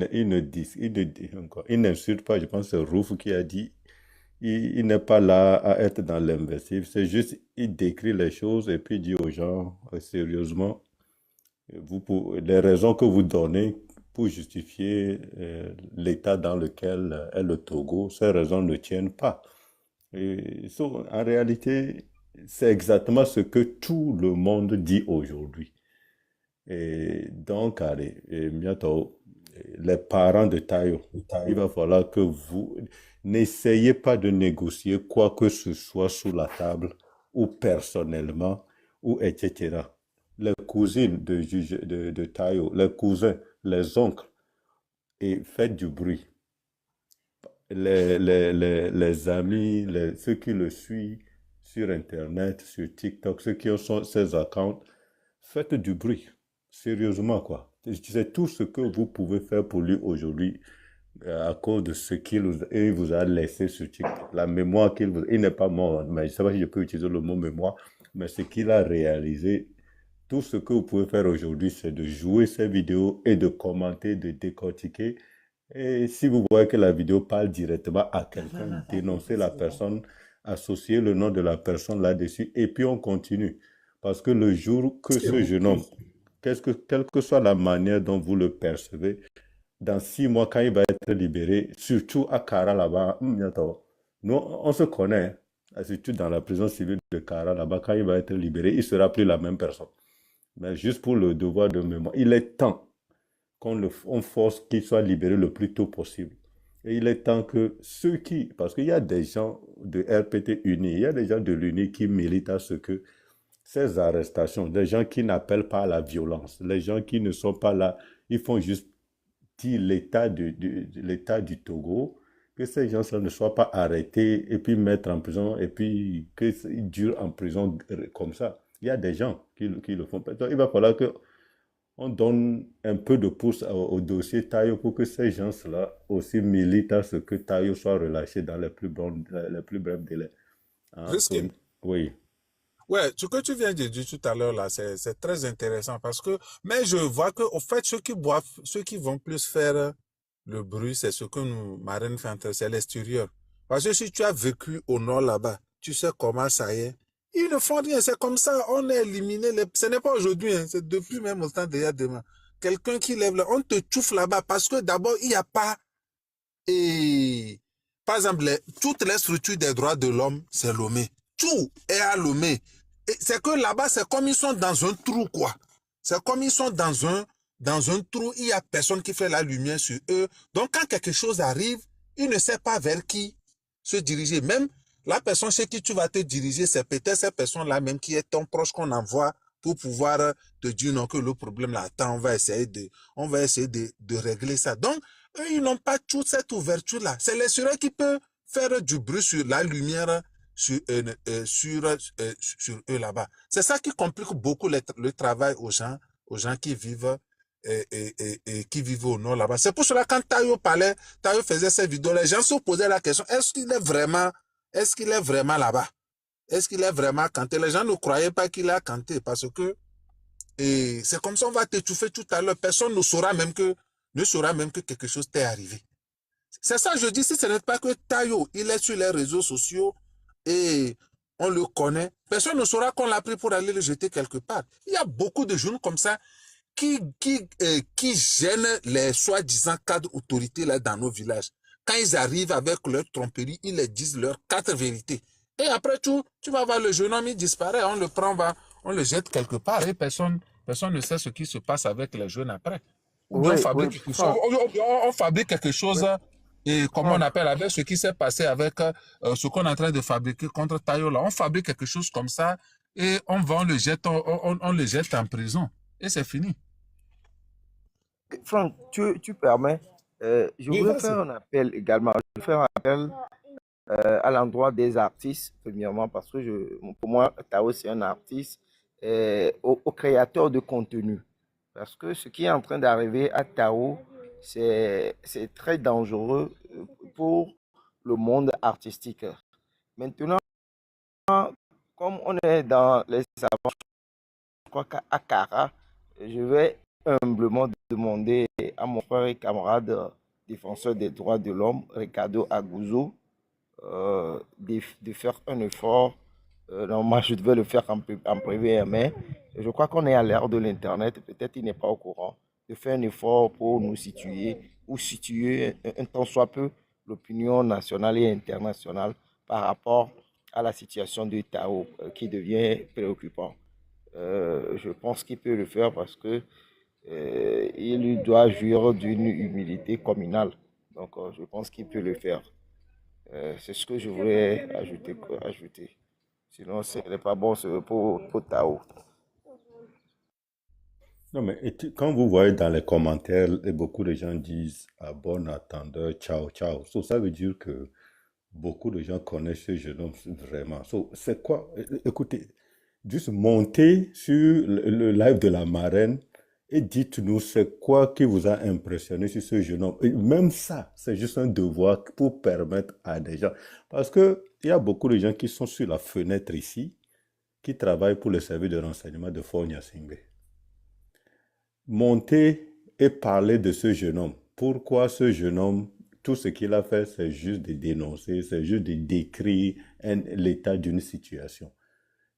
n'insulte pas. Je pense que c'est Rouf qui a dit, il n'est pas là à être dans l'invective, c'est juste, il décrit les choses et puis il dit aux gens, sérieusement, les raisons que vous donnez pour justifier l'état dans lequel est le Togo, ces raisons ne tiennent pas. En réalité, c'est exactement ce que tout le monde dit aujourd'hui. Et donc, allez, bientôt, les parents de Tayo, il va falloir que vous n'essayez pas de négocier quoi que ce soit sous la table ou personnellement ou etc. Les cousines de Tayo, les cousins, les oncles, et faites du bruit. Les amis, ceux qui le suivent sur Internet, sur TikTok, ceux qui ont ses accounts, faites du bruit. Sérieusement, quoi. C'est tout ce que vous pouvez faire pour lui aujourd'hui à cause de ce qu'il vous a laissé sur TikTok. La mémoire il n'est pas mort, mais je ne sais pas si je peux utiliser le mot mémoire, mais ce qu'il a réalisé, tout ce que vous pouvez faire aujourd'hui, c'est de jouer ces vidéos et de commenter, de décortiquer. Et si vous voyez que la vidéo parle directement à quelqu'un, dénoncez la personne associer le nom de la personne là-dessus et puis on continue. Parce que le jour que C'est ce jeune homme, quelle que soit la manière dont vous le percevez, dans 6 mois, quand il va être libéré, surtout à Kara là-bas, nous, on se connaît, hein, surtout dans la prison civile de Kara là-bas, quand il va être libéré, il ne sera plus la même personne. Mais juste pour le devoir de mémoire, il est temps on force qu'il soit libéré le plus tôt possible. Et il est temps que ceux qui, parce qu'il y a des gens de RPT Uni, il y a des gens de l'Uni qui militent à ce que ces arrestations, des gens qui n'appellent pas à la violence, les gens qui ne sont pas là, ils font juste dire l'état du Togo, que ces gens-là ne soient pas arrêtés et puis mettre en prison et puis qu'ils durent en prison comme ça. Il y a des gens qui le font. Donc, il va falloir que on donne un peu de pouce au dossier Tayo pour que ces gens-là aussi militent à ce que Tayo soit relâché dans les plus brefs délais. Hein, Risqué. oui. Ouais, ce que tu viens de dire tout à l'heure là, c'est très intéressant parce que, mais je vois que, au fait, ceux qui vont plus faire le bruit, c'est ce que nous, Marine fait entrer, c'est l'extérieur. Parce que si tu as vécu au nord là-bas, tu sais comment ça y est. Ils ne font rien, c'est comme ça, on est éliminé. Ce n'est pas aujourd'hui, hein, c'est depuis même au temps d'hier demain. Quelqu'un qui lève là, on te chouffe là-bas parce que d'abord, il n'y a pas, et, par exemple, toutes les structures des droits de l'homme, c'est Lomé. Tout est à Lomé. C'est que là-bas, c'est comme ils sont dans un trou, quoi. C'est comme ils sont dans un trou, il n'y a personne qui fait la lumière sur eux. Donc, quand quelque chose arrive, il ne sait pas vers qui se diriger. Même la personne chez qui tu vas te diriger, c'est peut-être cette personne-là même qui est ton proche qu'on envoie pour pouvoir te dire non, que le problème là, attends, on va essayer de régler ça. Donc, eux, ils n'ont pas toute cette ouverture-là. C'est l'extérieur qui peut faire du bruit sur la lumière sur eux là-bas. C'est ça qui complique beaucoup le travail aux gens qui vivent qui vivent au nord là-bas. C'est pour cela quand Tayo parlait, Tayo faisait cette vidéo, les gens se posaient la question, est-ce qu'il est vraiment là-bas? Est-ce qu'il est vraiment canté? Les gens ne croyaient pas qu'il a canté parce que c'est comme ça on va t'étouffer tout à l'heure. Personne ne saura même que quelque chose t'est arrivé. C'est ça, je dis, si ce n'est pas que Tayo, il est sur les réseaux sociaux et on le connaît, personne ne saura qu'on l'a pris pour aller le jeter quelque part. Il y a beaucoup de jeunes comme ça qui gênent les soi-disant cadres autorités là dans nos villages. Quand ils arrivent avec leur tromperie, ils les disent leurs 4 vérités. Et après tout, tu vas voir le jeune homme, il disparaît, on le prend, on le jette quelque part et personne ne sait ce qui se passe avec les jeunes après. Ou bien on fabrique quelque chose, et comme on appelle avec ce qui s'est passé avec ce qu'on est en train de fabriquer contre Tayo là. On fabrique quelque chose comme ça et on le jette en prison. Et c'est fini. Franck, tu permets, je voulais faire un appel également. Je voulais faire un appel à l'endroit des artistes, premièrement, parce que pour moi, Tao, c'est un artiste, aux créateurs de contenu. Parce que ce qui est en train d'arriver à Tao, c'est très dangereux pour le monde artistique. Maintenant, comme on est dans les savants, je crois qu'à Kara, je vais humblement demander à mon frère et camarade défenseur des droits de l'homme, Ricardo Aguzo, de faire un effort. Moi, je devais le faire en privé, mais je crois qu'on est à l'ère de l'Internet. Peut-être il n'est pas au courant. De faire un effort pour nous situer ou situer un tant soit peu l'opinion nationale et internationale par rapport à la situation du Tao qui devient préoccupant. Je pense qu'il peut le faire parce que il doit jouir d'une humilité communale. Donc, je pense qu'il peut le faire. C'est ce que je voulais ajouter. Sinon, ce n'est pas bon pour Tao. Non, mais quand vous voyez dans les commentaires, et beaucoup de gens disent à bon attendeur, ciao, ciao. Ça veut dire que beaucoup de gens connaissent ce jeune homme vraiment. C'est quoi? Écoutez, juste montez sur le live de la marraine et dites-nous c'est quoi qui vous a impressionné sur ce jeune homme. Et même ça, c'est juste un devoir pour permettre à des gens. Parce qu'il y a beaucoup de gens qui sont sur la fenêtre ici, qui travaillent pour le service de renseignement de Fort Gnassingbé. Montez et parlez de ce jeune homme. Pourquoi ce jeune homme tout ce qu'il a fait, c'est juste de dénoncer, c'est juste de décrire l'état d'une situation.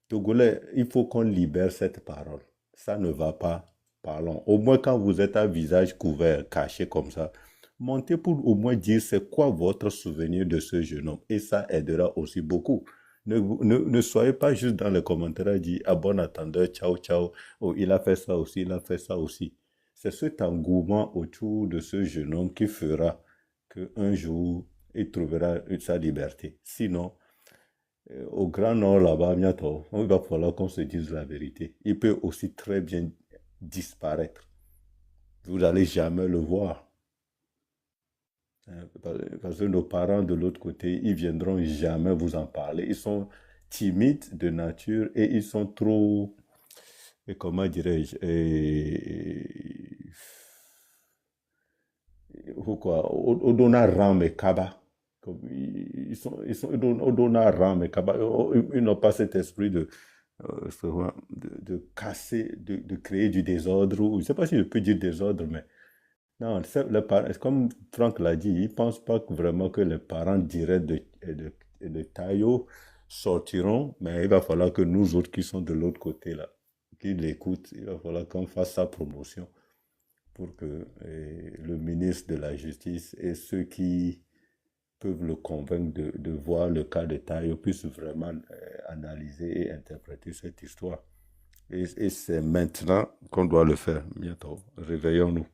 Togolais, il faut qu'on libère cette parole. Ça ne va pas, parlons. Au moins quand vous êtes à visage couvert, caché comme ça, montez pour au moins dire c'est quoi votre souvenir de ce jeune homme. Et ça aidera aussi beaucoup. Ne soyez pas juste dans les commentaires à dire à bon attendeur, ciao, ciao, oh, il a fait ça aussi, il a fait ça aussi. C'est cet engouement autour de ce jeune homme qui fera qu'un jour, il trouvera sa liberté. Sinon, au Grand Nord, là-bas, bientôt, il va falloir qu'on se dise la vérité. Il peut aussi très bien disparaître. Vous n'allez jamais le voir. Parce que nos parents de l'autre côté, ils viendront jamais vous en parler. Ils sont timides de nature et ils sont trop, et comment dirais-je, quoi, Odona Ram et Kaba. Ils sont Odona Ram et Kaba. Ils n'ont pas cet esprit de casser, de créer du désordre. Ou, je ne sais pas si je peux dire désordre, mais non, comme Franck l'a dit, il ne pense pas vraiment que les parents directs de Tayo sortiront, mais il va falloir que nous autres qui sont de l'autre côté, là, qui l'écoutent, il va falloir qu'on fasse sa promotion pour que le ministre de la Justice et ceux qui peuvent le convaincre de voir le cas de Tayo puissent vraiment analyser et interpréter cette histoire. Et c'est maintenant qu'on doit le faire, bientôt. Réveillons-nous.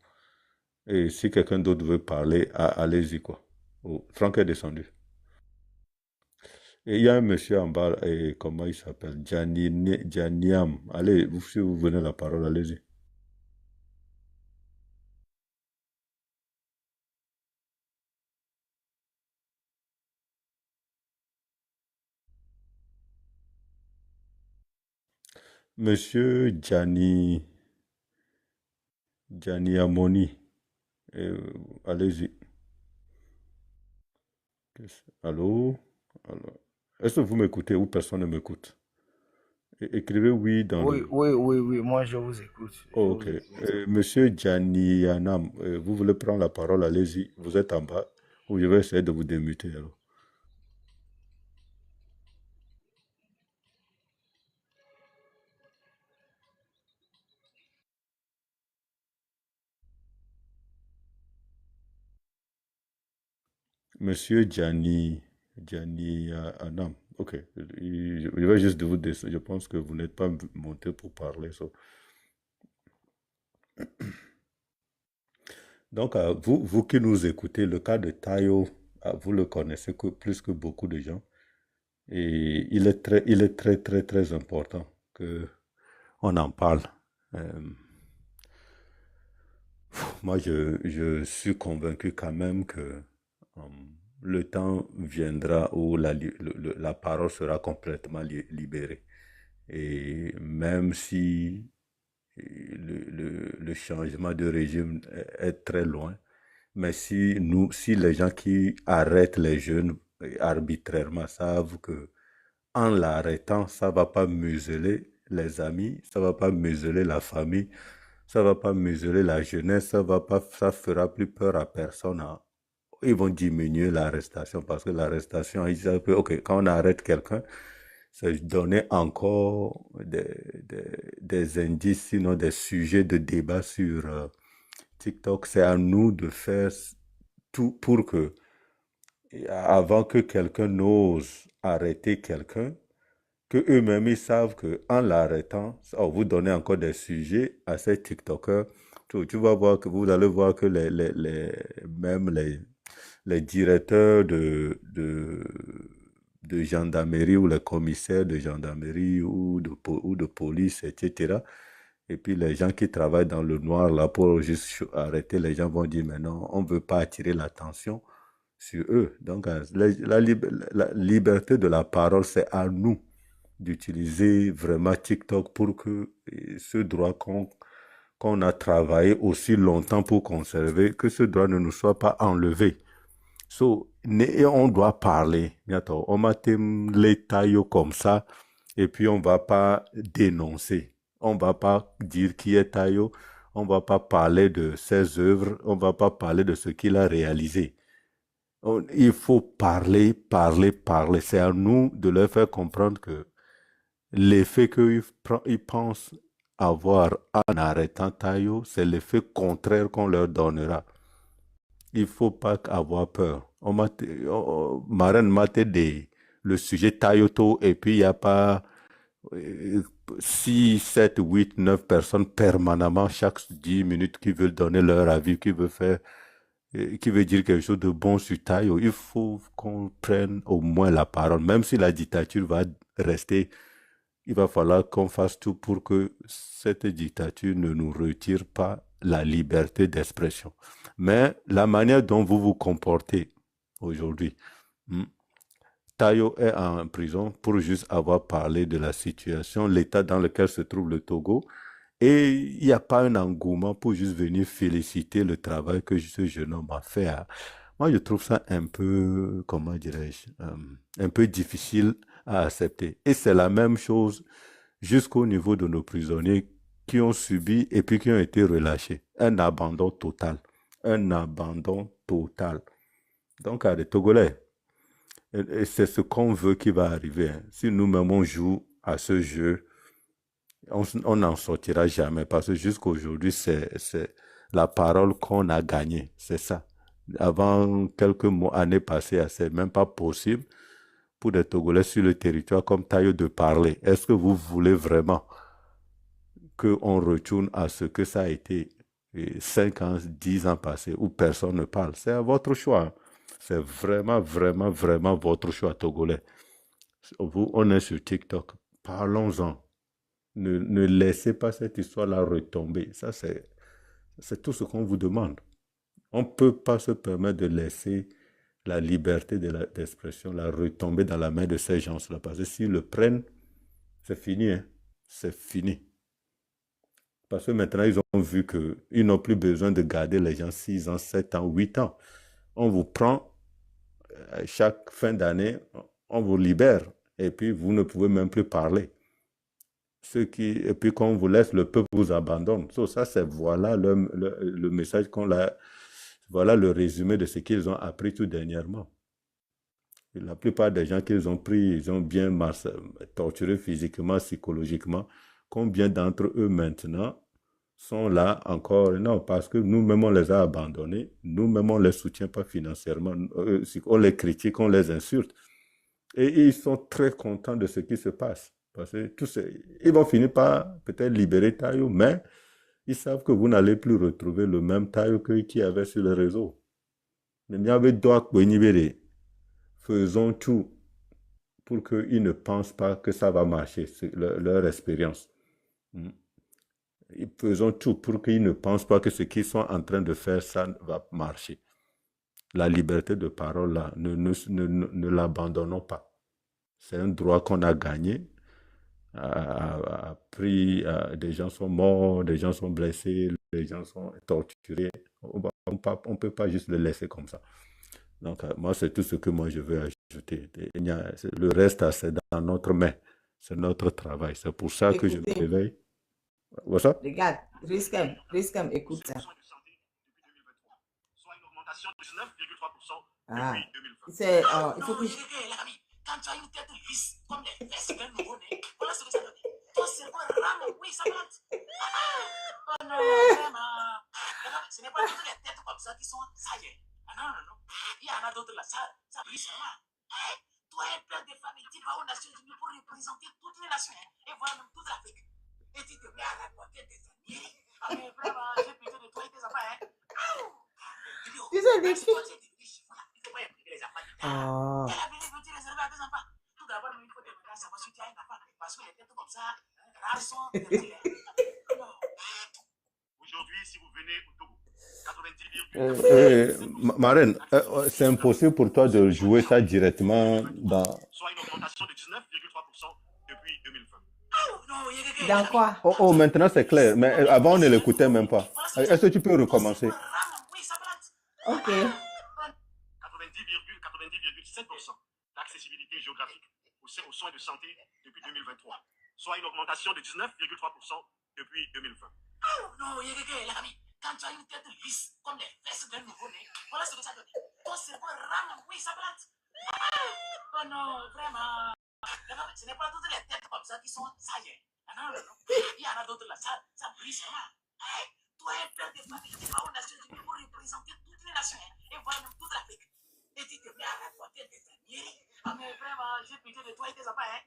Et si quelqu'un d'autre veut parler, allez-y, quoi. Oh, Franck est descendu. Et il y a un monsieur en bas, et comment il s'appelle? Janiam. Allez, si vous venez la parole, allez-y. Monsieur Janiamoni. Allez-y. Allô? Est-ce que vous m'écoutez ou personne ne m'écoute? Écrivez oui dans Oui, le... oui, moi je vous écoute. Oh, ok. Monsieur Janianam, vous voulez prendre la parole, allez-y. Vous êtes en bas. Ou je vais essayer de vous démuter alors. Monsieur Anam. Ok. Je vais juste vous descendre. Je pense que vous n'êtes pas monté pour parler. Donc, vous qui nous écoutez, le cas de Tayo, vous le connaissez plus que beaucoup de gens. Et il est très, très important qu'on en parle. Moi, je suis convaincu quand même que le temps viendra où la parole sera complètement libérée. Et même si le changement de régime est très loin, mais si les gens qui arrêtent les jeunes arbitrairement savent que en l'arrêtant, ça va pas museler les amis, ça va pas museler la famille, ça va pas museler la jeunesse, ça fera plus peur à personne. Ils vont diminuer l'arrestation parce que l'arrestation, ils savent que, ok, quand on arrête quelqu'un, c'est donner encore des indices, sinon des sujets de débat sur TikTok. C'est à nous de faire tout pour que, avant que quelqu'un n'ose arrêter quelqu'un, que eux-mêmes ils savent que en l'arrêtant, vous donnez encore des sujets à ces TikTokers. Tu vas voir que vous allez voir que même les directeurs de gendarmerie ou les commissaires de gendarmerie ou de police, etc. Et puis les gens qui travaillent dans le noir là pour juste arrêter les gens vont dire mais non, on ne veut pas attirer l'attention sur eux. Donc la liberté de la parole, c'est à nous d'utiliser vraiment TikTok pour que ce droit qu'on a travaillé aussi longtemps pour conserver, que ce droit ne nous soit pas enlevé. Et on doit parler. On m'a l'État comme ça, et puis on ne va pas dénoncer. On ne va pas dire qui est Tayo. On ne va pas parler de ses œuvres. On ne va pas parler de ce qu'il a réalisé. Il faut parler, parler, parler. C'est à nous de leur faire comprendre que l'effet qu'ils pensent avoir en arrêtant Tayo, c'est l'effet contraire qu'on leur donnera. Il ne faut pas avoir peur. Marraine m'a dit le sujet Tayoto et puis il n'y a pas 6, 7, 8, 9 personnes permanemment chaque 10 minutes qui veulent donner leur avis, qui veut dire quelque chose de bon sur Tayo. Il faut qu'on prenne au moins la parole. Même si la dictature va rester, il va falloir qu'on fasse tout pour que cette dictature ne nous retire pas la liberté d'expression. Mais la manière dont vous vous comportez aujourd'hui, Tayo est en prison pour juste avoir parlé de la situation, l'état dans lequel se trouve le Togo. Et il n'y a pas un engouement pour juste venir féliciter le travail que ce jeune homme a fait. Moi, je trouve ça un peu, comment dirais-je, un peu difficile à accepter. Et c'est la même chose jusqu'au niveau de nos prisonniers qui ont subi et puis qui ont été relâchés. Un abandon total. Un abandon total. Donc, à des Togolais, et c'est ce qu'on veut qui va arriver. Hein. Si nous-mêmes on joue à ce jeu, on n'en sortira jamais parce que jusqu'aujourd'hui, c'est la parole qu'on a gagnée. C'est ça. Avant quelques mois, années passées, c'est même pas possible pour des Togolais sur le territoire comme Tayo de parler. Est-ce que vous voulez vraiment qu'on retourne à ce que ça a été 5 ans, 10 ans passés où personne ne parle? C'est à votre choix. C'est vraiment, vraiment, vraiment votre choix, Togolais. Vous, on est sur TikTok. Parlons-en. Ne laissez pas cette histoire-là retomber. Ça, c'est tout ce qu'on vous demande. On ne peut pas se permettre de laisser la liberté d'expression la retomber dans la main de ces gens-là. Parce que s'ils le prennent, c'est fini. Hein? C'est fini. Parce que maintenant, ils ont vu qu'ils n'ont plus besoin de garder les gens 6 ans, 7 ans, 8 ans. On vous prend chaque fin d'année, on vous libère. Et puis, vous ne pouvez même plus parler. Et puis, quand on vous laisse, le peuple vous abandonne. Ça, c'est voilà le message voilà le résumé de ce qu'ils ont appris tout dernièrement. Et la plupart des gens qu'ils ont pris, ils ont bien torturé physiquement, psychologiquement. Combien d'entre eux maintenant sont là encore? Non, parce que nous-mêmes, on les a abandonnés. Nous-mêmes, on ne les soutient pas financièrement. On les critique, on les insulte. Et ils sont très contents de ce qui se passe. Parce que ils vont finir par peut-être libérer Tayo, mais ils savent que vous n'allez plus retrouver le même Tayo qu'il y avait sur le réseau. Faisons tout pour qu'ils ne pensent pas que ça va marcher, c'est leur expérience. Faisons tout pour qu'ils ne pensent pas que ce qu'ils sont en train de faire, ça va marcher. La liberté de parole, là, ne l'abandonnons pas. C'est un droit qu'on a gagné. Des gens sont morts, des gens sont blessés, des gens sont torturés. On ne peut pas juste le laisser comme ça. Donc, moi, c'est tout ce que moi je veux ajouter. Le reste, c'est dans notre main. C'est notre travail. C'est pour ça que je me réveille. What's up? Regarde, Riskem, écoute ça. Soit une augmentation de 19,3% Ah, depuis 2020. il faut que je... Quand tu as une tête lisse, comme les fesses d'un nouveau-né, voilà ce que ça donne. Ton cerveau rame, oui, ça plante. Oh non, vraiment. Ce n'est pas toutes les têtes comme ça qui sont saillées. Ah non, non, non. Il y en a d'autres là, ça brille seulement. Toi, un père de famille, tu vas aux Nations Unies pour représenter toutes les nations, et voir même toute l'Afrique. Et tu te mets à raconter des amis. Ah, mais vraiment, j'ai pitié de toi et tes enfants, hein. Ils ont des filles. Voilà, il faut pas impliquer les enfants. Oh. Quel avenir veux-tu réserver à tes enfants? Tout d'abord, il faut demander à savoir si tu as un enfant. Parce que les têtes comme ça, rares sont fertiles. Aujourd'hui, si vous venez au Togo, 90,9%. Marraine, c'est impossible pour toi de jouer ça directement dans... Soit une augmentation de 19,3% depuis 2020. Dans quoi? Oh, maintenant c'est clair. Mais avant, on ne l'écoutait même pas. Est-ce que tu peux recommencer? Ok. 90,7% d'accessibilité géographique aux soins de santé depuis 2023. Soit une augmentation de 19,3% depuis 2020. Non, les amis, quand tu as une tête lisse comme les fesses d'un nouveau-né, voilà ce que ça donne. ton cerveau rame, oui, ça plante. Oh non, vraiment. Ce n'est pas toutes les têtes comme ça qui sont sages. Non, non, non. Il y en a d'autres là, ça brise. Hein? Toi, un père de famille, tu vas aux Nations Unies pour représenter toutes les nations et voir même toute l'Afrique. Et tu te mets à raconter des amis. Ah, mais vraiment, j'ai pitié de toi et tes enfants. Hein?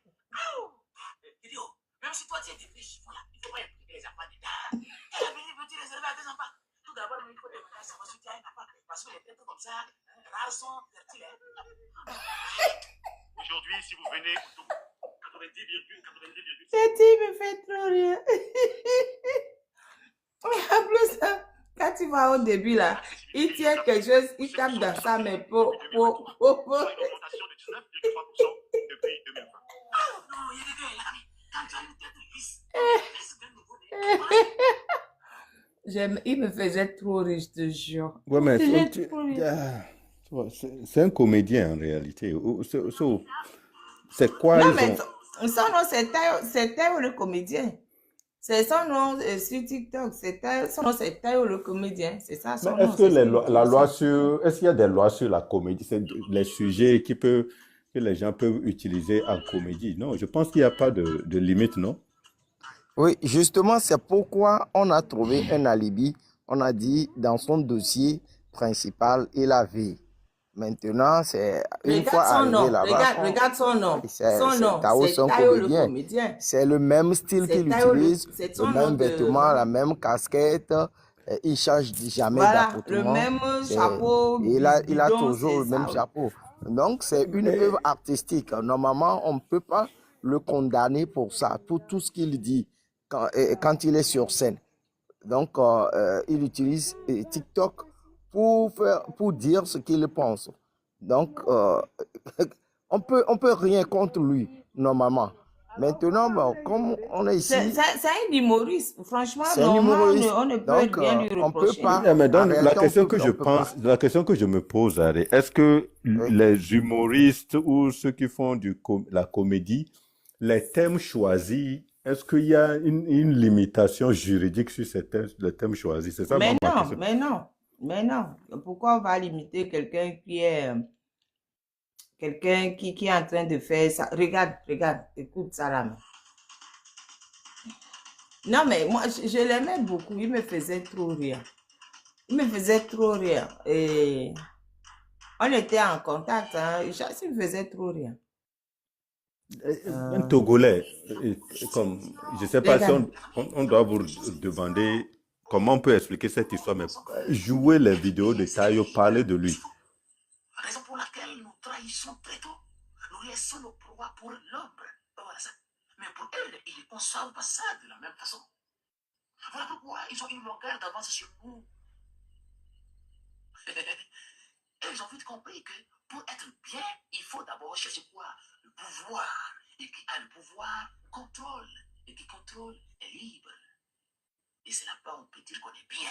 Idiot, même si toi tu es des riches, voilà, il ne faut pas impliquer les enfants dedans. Quel avenir veux-tu réserver à tes enfants? Tout d'abord, il faut demander à savoir si tu as un enfant. Parce que les têtes comme ça, rares sont fertiles. Aujourd'hui, si vous venez au Togo, 90,90,7. Ce type me fait trop rire. En plus, quand tu vas au début là, il tient quelque chose, il tape dans sa main pour. Une augmentation de 19,3% depuis 2020. Oh non, il y a des gars là, quand tu as une tête lisse, laisse d'un nouveau-né. Il me faisait trop rire, je te jure. Ouais, mais Il me faisait trop rire. tu vois, c'est un comédien en réalité. C'est quoi Non, ils mais ont... son nom, c'est Théo le comédien. C'est son nom sur TikTok. Son nom, c'est Théo le comédien. C'est ça son Mais nom. est-ce que est-ce qu'il y a des lois sur la comédie, c'est les sujets que les gens peuvent utiliser en comédie? Non, je pense qu'il n'y a pas de limite, non? Oui, justement, c'est pourquoi on a trouvé un alibi. On a dit dans son dossier principal, il avait. Maintenant, c'est une fois Regarde son nom. arrivé là-bas. Regarde son nom. Son nom, Tao, c'est son Théo le comédien. comédien. C'est le même style C'est qu'il Théo utilise, c'est son le nom même de- vêtement, la même casquette. Il change jamais Voilà, d'appartement. le même chapeau. Il a bidon, toujours le c'est même ça. chapeau. Donc, c'est une œuvre artistique. Normalement, on ne peut pas le condamner pour ça, pour tout ce qu'il dit quand il est sur scène. Donc, il utilise TikTok pour dire ce qu'il pense. Donc, on peut rien contre lui, normalement. Maintenant, bon, comme on est ici, C'est un humoriste. Franchement, c'est un normalement, humoriste. on ne peut Donc, rien lui on peut reprocher. pas. Mais donc, En la réalité, question on que peut- je on peut pas. pense, la question que je me pose, Harry, est-ce que les humoristes ou ceux qui font la comédie, les thèmes choisis, est-ce qu'il y a une limitation juridique sur les thèmes choisis? C'est ça Mais ma non, question. mais non. Pourquoi on va limiter quelqu'un qui est en train de faire ça? Regarde, écoute ça là. Non, mais moi, je l'aimais beaucoup. Il me faisait trop rire. Et on était en contact. Hein. Il me faisait trop rire. Un Togolais, comme, je ne sais pas si Regarde. on doit vous demander comment on peut expliquer cette histoire, mais jouer les vidéos de Tayo, parler de lui. Raison pour laquelle nous trahissons très tôt. Nous laissons nos proies pour l'ombre. Voilà ça. Mais pour eux, ils ne conçoivent pas ça de la même façon. Voilà pourquoi ils ont une longueur d'avance sur nous. Et ils ont vite compris que pour être bien, il faut d'abord chercher quoi? Le pouvoir. Et qui a le pouvoir contrôle. Et qui contrôle est libre. Et c'est là-bas on peut dire qu'on est bien.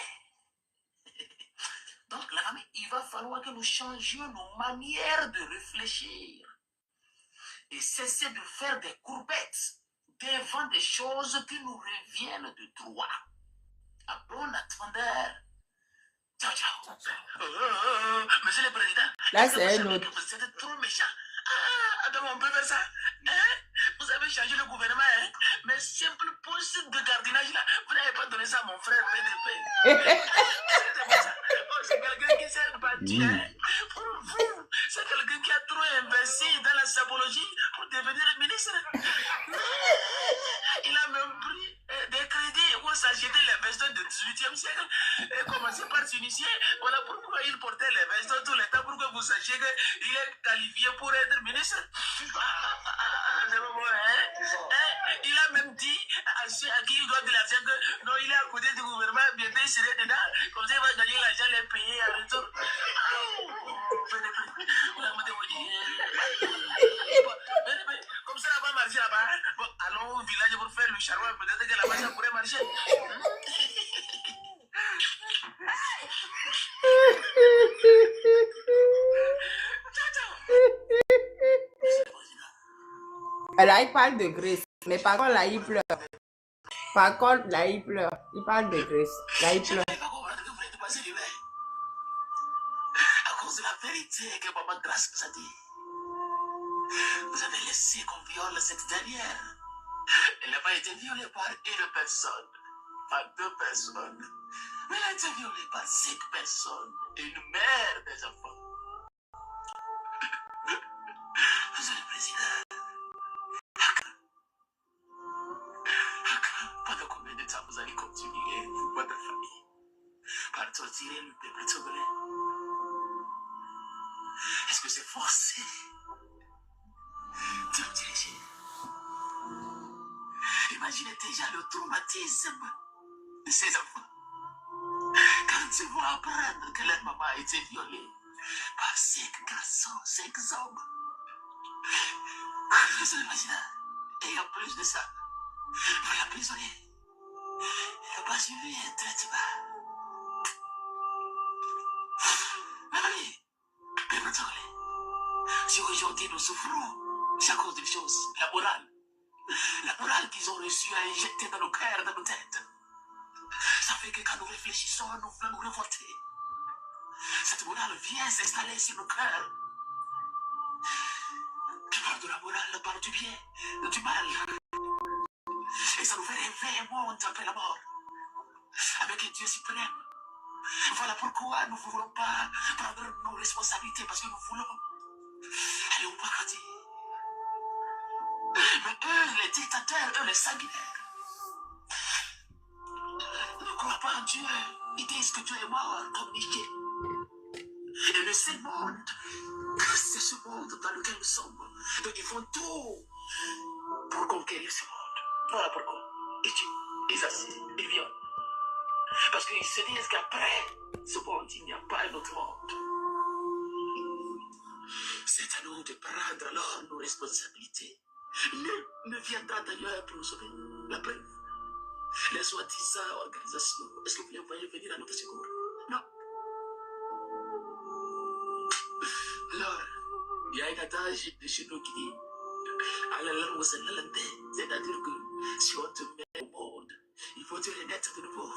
Donc, la famille, il va falloir que nous changions nos manières de réfléchir et cesser de faire des courbettes devant des choses qui nous reviennent de droit. À bon attendeur. Ciao, ciao. Monsieur le Président, Là, c'est un autre. vous êtes trop méchant. Ah, donc on peut faire ça. Hein? Vous avez changé le gouvernement, hein? Mais simple poste de gardiennage là, vous n'avez pas donné ça à mon frère PDP. C'est quelqu'un qui s'est battu, hein? Pour vous, c'est quelqu'un qui a trop investi dans la sapologie pour devenir ministre. Il a même pris des crédits où s'achetaient les vestons du 18e siècle et commencé par s'initier. Voilà pourquoi il portait les vestons tout le temps pour que vous sachiez qu'il est qualifié pour être ministre. C'est pas bon, hein? Il a même dit à ceux à qui il doit de l'argent que non, il est à côté du gouvernement, bientôt il serait dedans. Comme ça, il va gagner l'argent, les payer à retour. Comme ça, ça va marcher là-bas. Bon, allons au village pour faire le charbon. Peut-être que là-bas, ça pourrait marcher. Là, il parle de Grace. Mais par contre, là, il pleure. Il parle de Grace. Là, il pleure. À cause de la vérité. vérité que Maman Grâce nous a dit. Vous avez laissé qu'on viole cette dernière. Elle n'a pas été violée par une personne, par deux personnes. Mais elle a été violée par 5 personnes et une mère des enfants. Monsieur le Président, pendant combien de temps vous allez continuer, vous, votre famille, par torturer le peuple togolais? Est-ce que c'est forcé de le diriger? Imaginez déjà le traumatisme de ces enfants quand ils vont apprendre que leur maman a été violée par 5 garçons, 5 hommes. Monsieur le Président, et en plus de ça, vous l'emprisonnez. Il n'a pas suivi un traitement. Oui, peuple togolais, si aujourd'hui nous souffrons, c'est à cause d'une chose, la morale. La morale qu'ils ont reçue à injecter dans nos cœurs, dans nos têtes. Ça fait que quand nous réfléchissons, nous voulons nous révolter. Cette morale vient s'installer sur nos cœurs. Qui parle de la morale, parle du bien, du mal. Et ça nous fait rêver un monde après la mort. Avec un Dieu suprême. Voilà pourquoi nous ne voulons pas prendre nos responsabilités, parce que nous voulons aller au paradis. Mais eux, les dictateurs, eux, les sanguinaires, ne croient pas en Dieu. Ils disent que Dieu est mort, comme Niché. Et le seul monde, c'est ce monde dans lequel nous sommes. Donc ils font tout pour conquérir ce monde. Voilà pourquoi ils tuent, ils assassinent, ils violent. Parce qu'ils se disent qu'après ce monde, il n'y a pas un autre monde. C'est à nous de prendre alors nos responsabilités. Nul ne viendra d'ailleurs pour nous sauver. La preuve. Les soi-disant organisations, est-ce que vous les voyez venir à notre secours? Non. Alors, il y a un adage de chez nous qui dit c'est-à-dire que si on te met au monde, il faut te renaître de nouveau.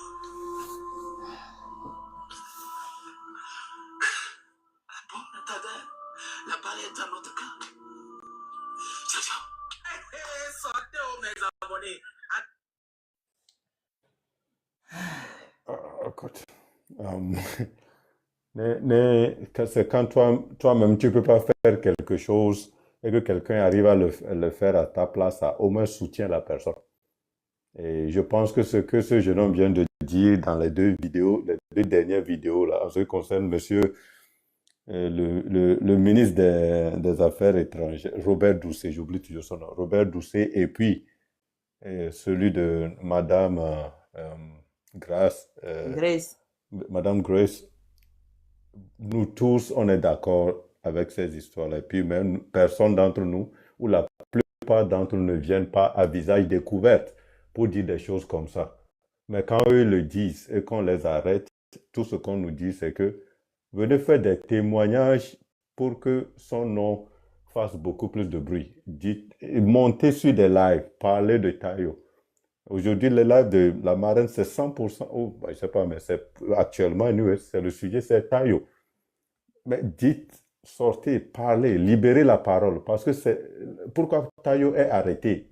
Bon, attendez, la balle est dans notre camp. Ciao, ciao. Sortez, mes abonnés. Écoute, c'est quand toi-même tu peux pas faire quelque chose et que quelqu'un arrive à le faire à ta place, ça au moins soutient la personne. Et je pense que ce que ce jeune homme vient de dire dans les deux dernières vidéos, là, en ce qui concerne monsieur le ministre des Affaires étrangères, Robert Doucet, j'oublie toujours son nom, Robert Doucet, et puis celui de Madame Grace, Grace. Madame Grace, nous tous, on est d'accord avec ces histoires-là. Et puis même, personne d'entre nous, ou la plupart d'entre nous ne viennent pas à visage découvert pour dire des choses comme ça. Mais quand eux le disent et qu'on les arrête, tout ce qu'on nous dit, c'est que venez faire des témoignages pour que son nom fasse beaucoup plus de bruit. Montez sur des lives, parlez de Tayo. Aujourd'hui, le live de la marraine, c'est 100%. Oh, je ne sais pas, mais actuellement, c'est le sujet, c'est Tayo. Mais dites, sortez, parlez, libérez la parole. Parce que pourquoi Tayo est arrêté?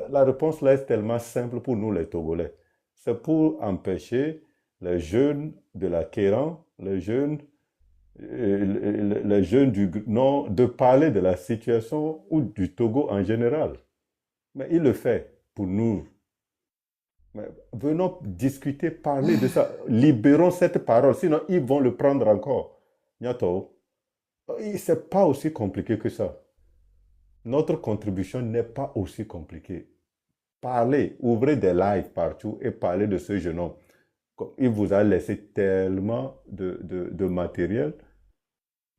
La réponse là est tellement simple pour nous, les Togolais. C'est pour empêcher les jeunes de la Kéran, les jeunes du Nord, de parler de la situation ou du Togo en général. Mais il le fait pour nous. Mais venons discuter, parler de ça. Libérons cette parole, sinon ils vont le prendre encore. Nyato, c'est pas aussi compliqué que ça. Notre contribution n'est pas aussi compliquée. Parlez, ouvrez des lives partout et parlez de ce jeune homme. Il vous a laissé tellement de matériel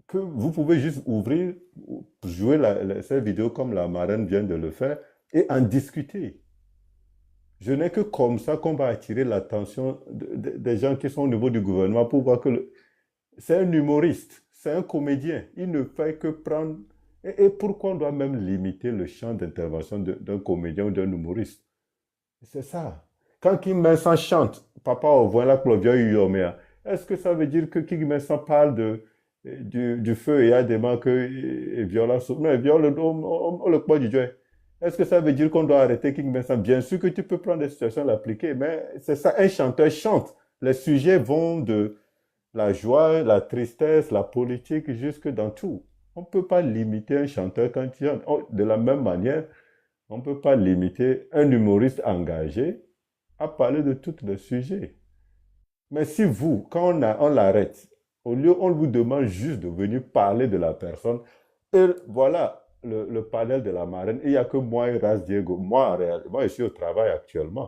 que vous pouvez juste ouvrir, jouer cette vidéo comme la marraine vient de le faire et en discuter. Je n'ai que comme ça qu'on va attirer l'attention des gens qui sont au niveau du gouvernement pour voir que c'est un humoriste, c'est un comédien. Il ne fait que prendre... Et pourquoi on doit même limiter le champ d'intervention d'un comédien ou d'un humoriste? C'est ça. Quand Kim Vincent chante, Papa au voilà Clovia Yomea, est-ce que ça veut dire que Kim Vincent parle du feu et il y a des manques et violence. Mais viol, on le croit du Dieu. Est-ce que ça veut dire qu'on doit arrêter King Vincent? Bien sûr que tu peux prendre des situations à l'appliquer, mais c'est ça, un chanteur chante. Les sujets vont de la joie, la tristesse, la politique, jusque dans tout. On ne peut pas limiter un chanteur quand il chante. De la même manière, on ne peut pas limiter un humoriste engagé à parler de tous les sujets. Mais si vous, quand on l'arrête, au lieu, on vous demande juste de venir parler de la personne, et voilà le panel de la marraine, il n'y a que moi et Ras Diego. Moi, en réalité, moi, je suis au travail actuellement.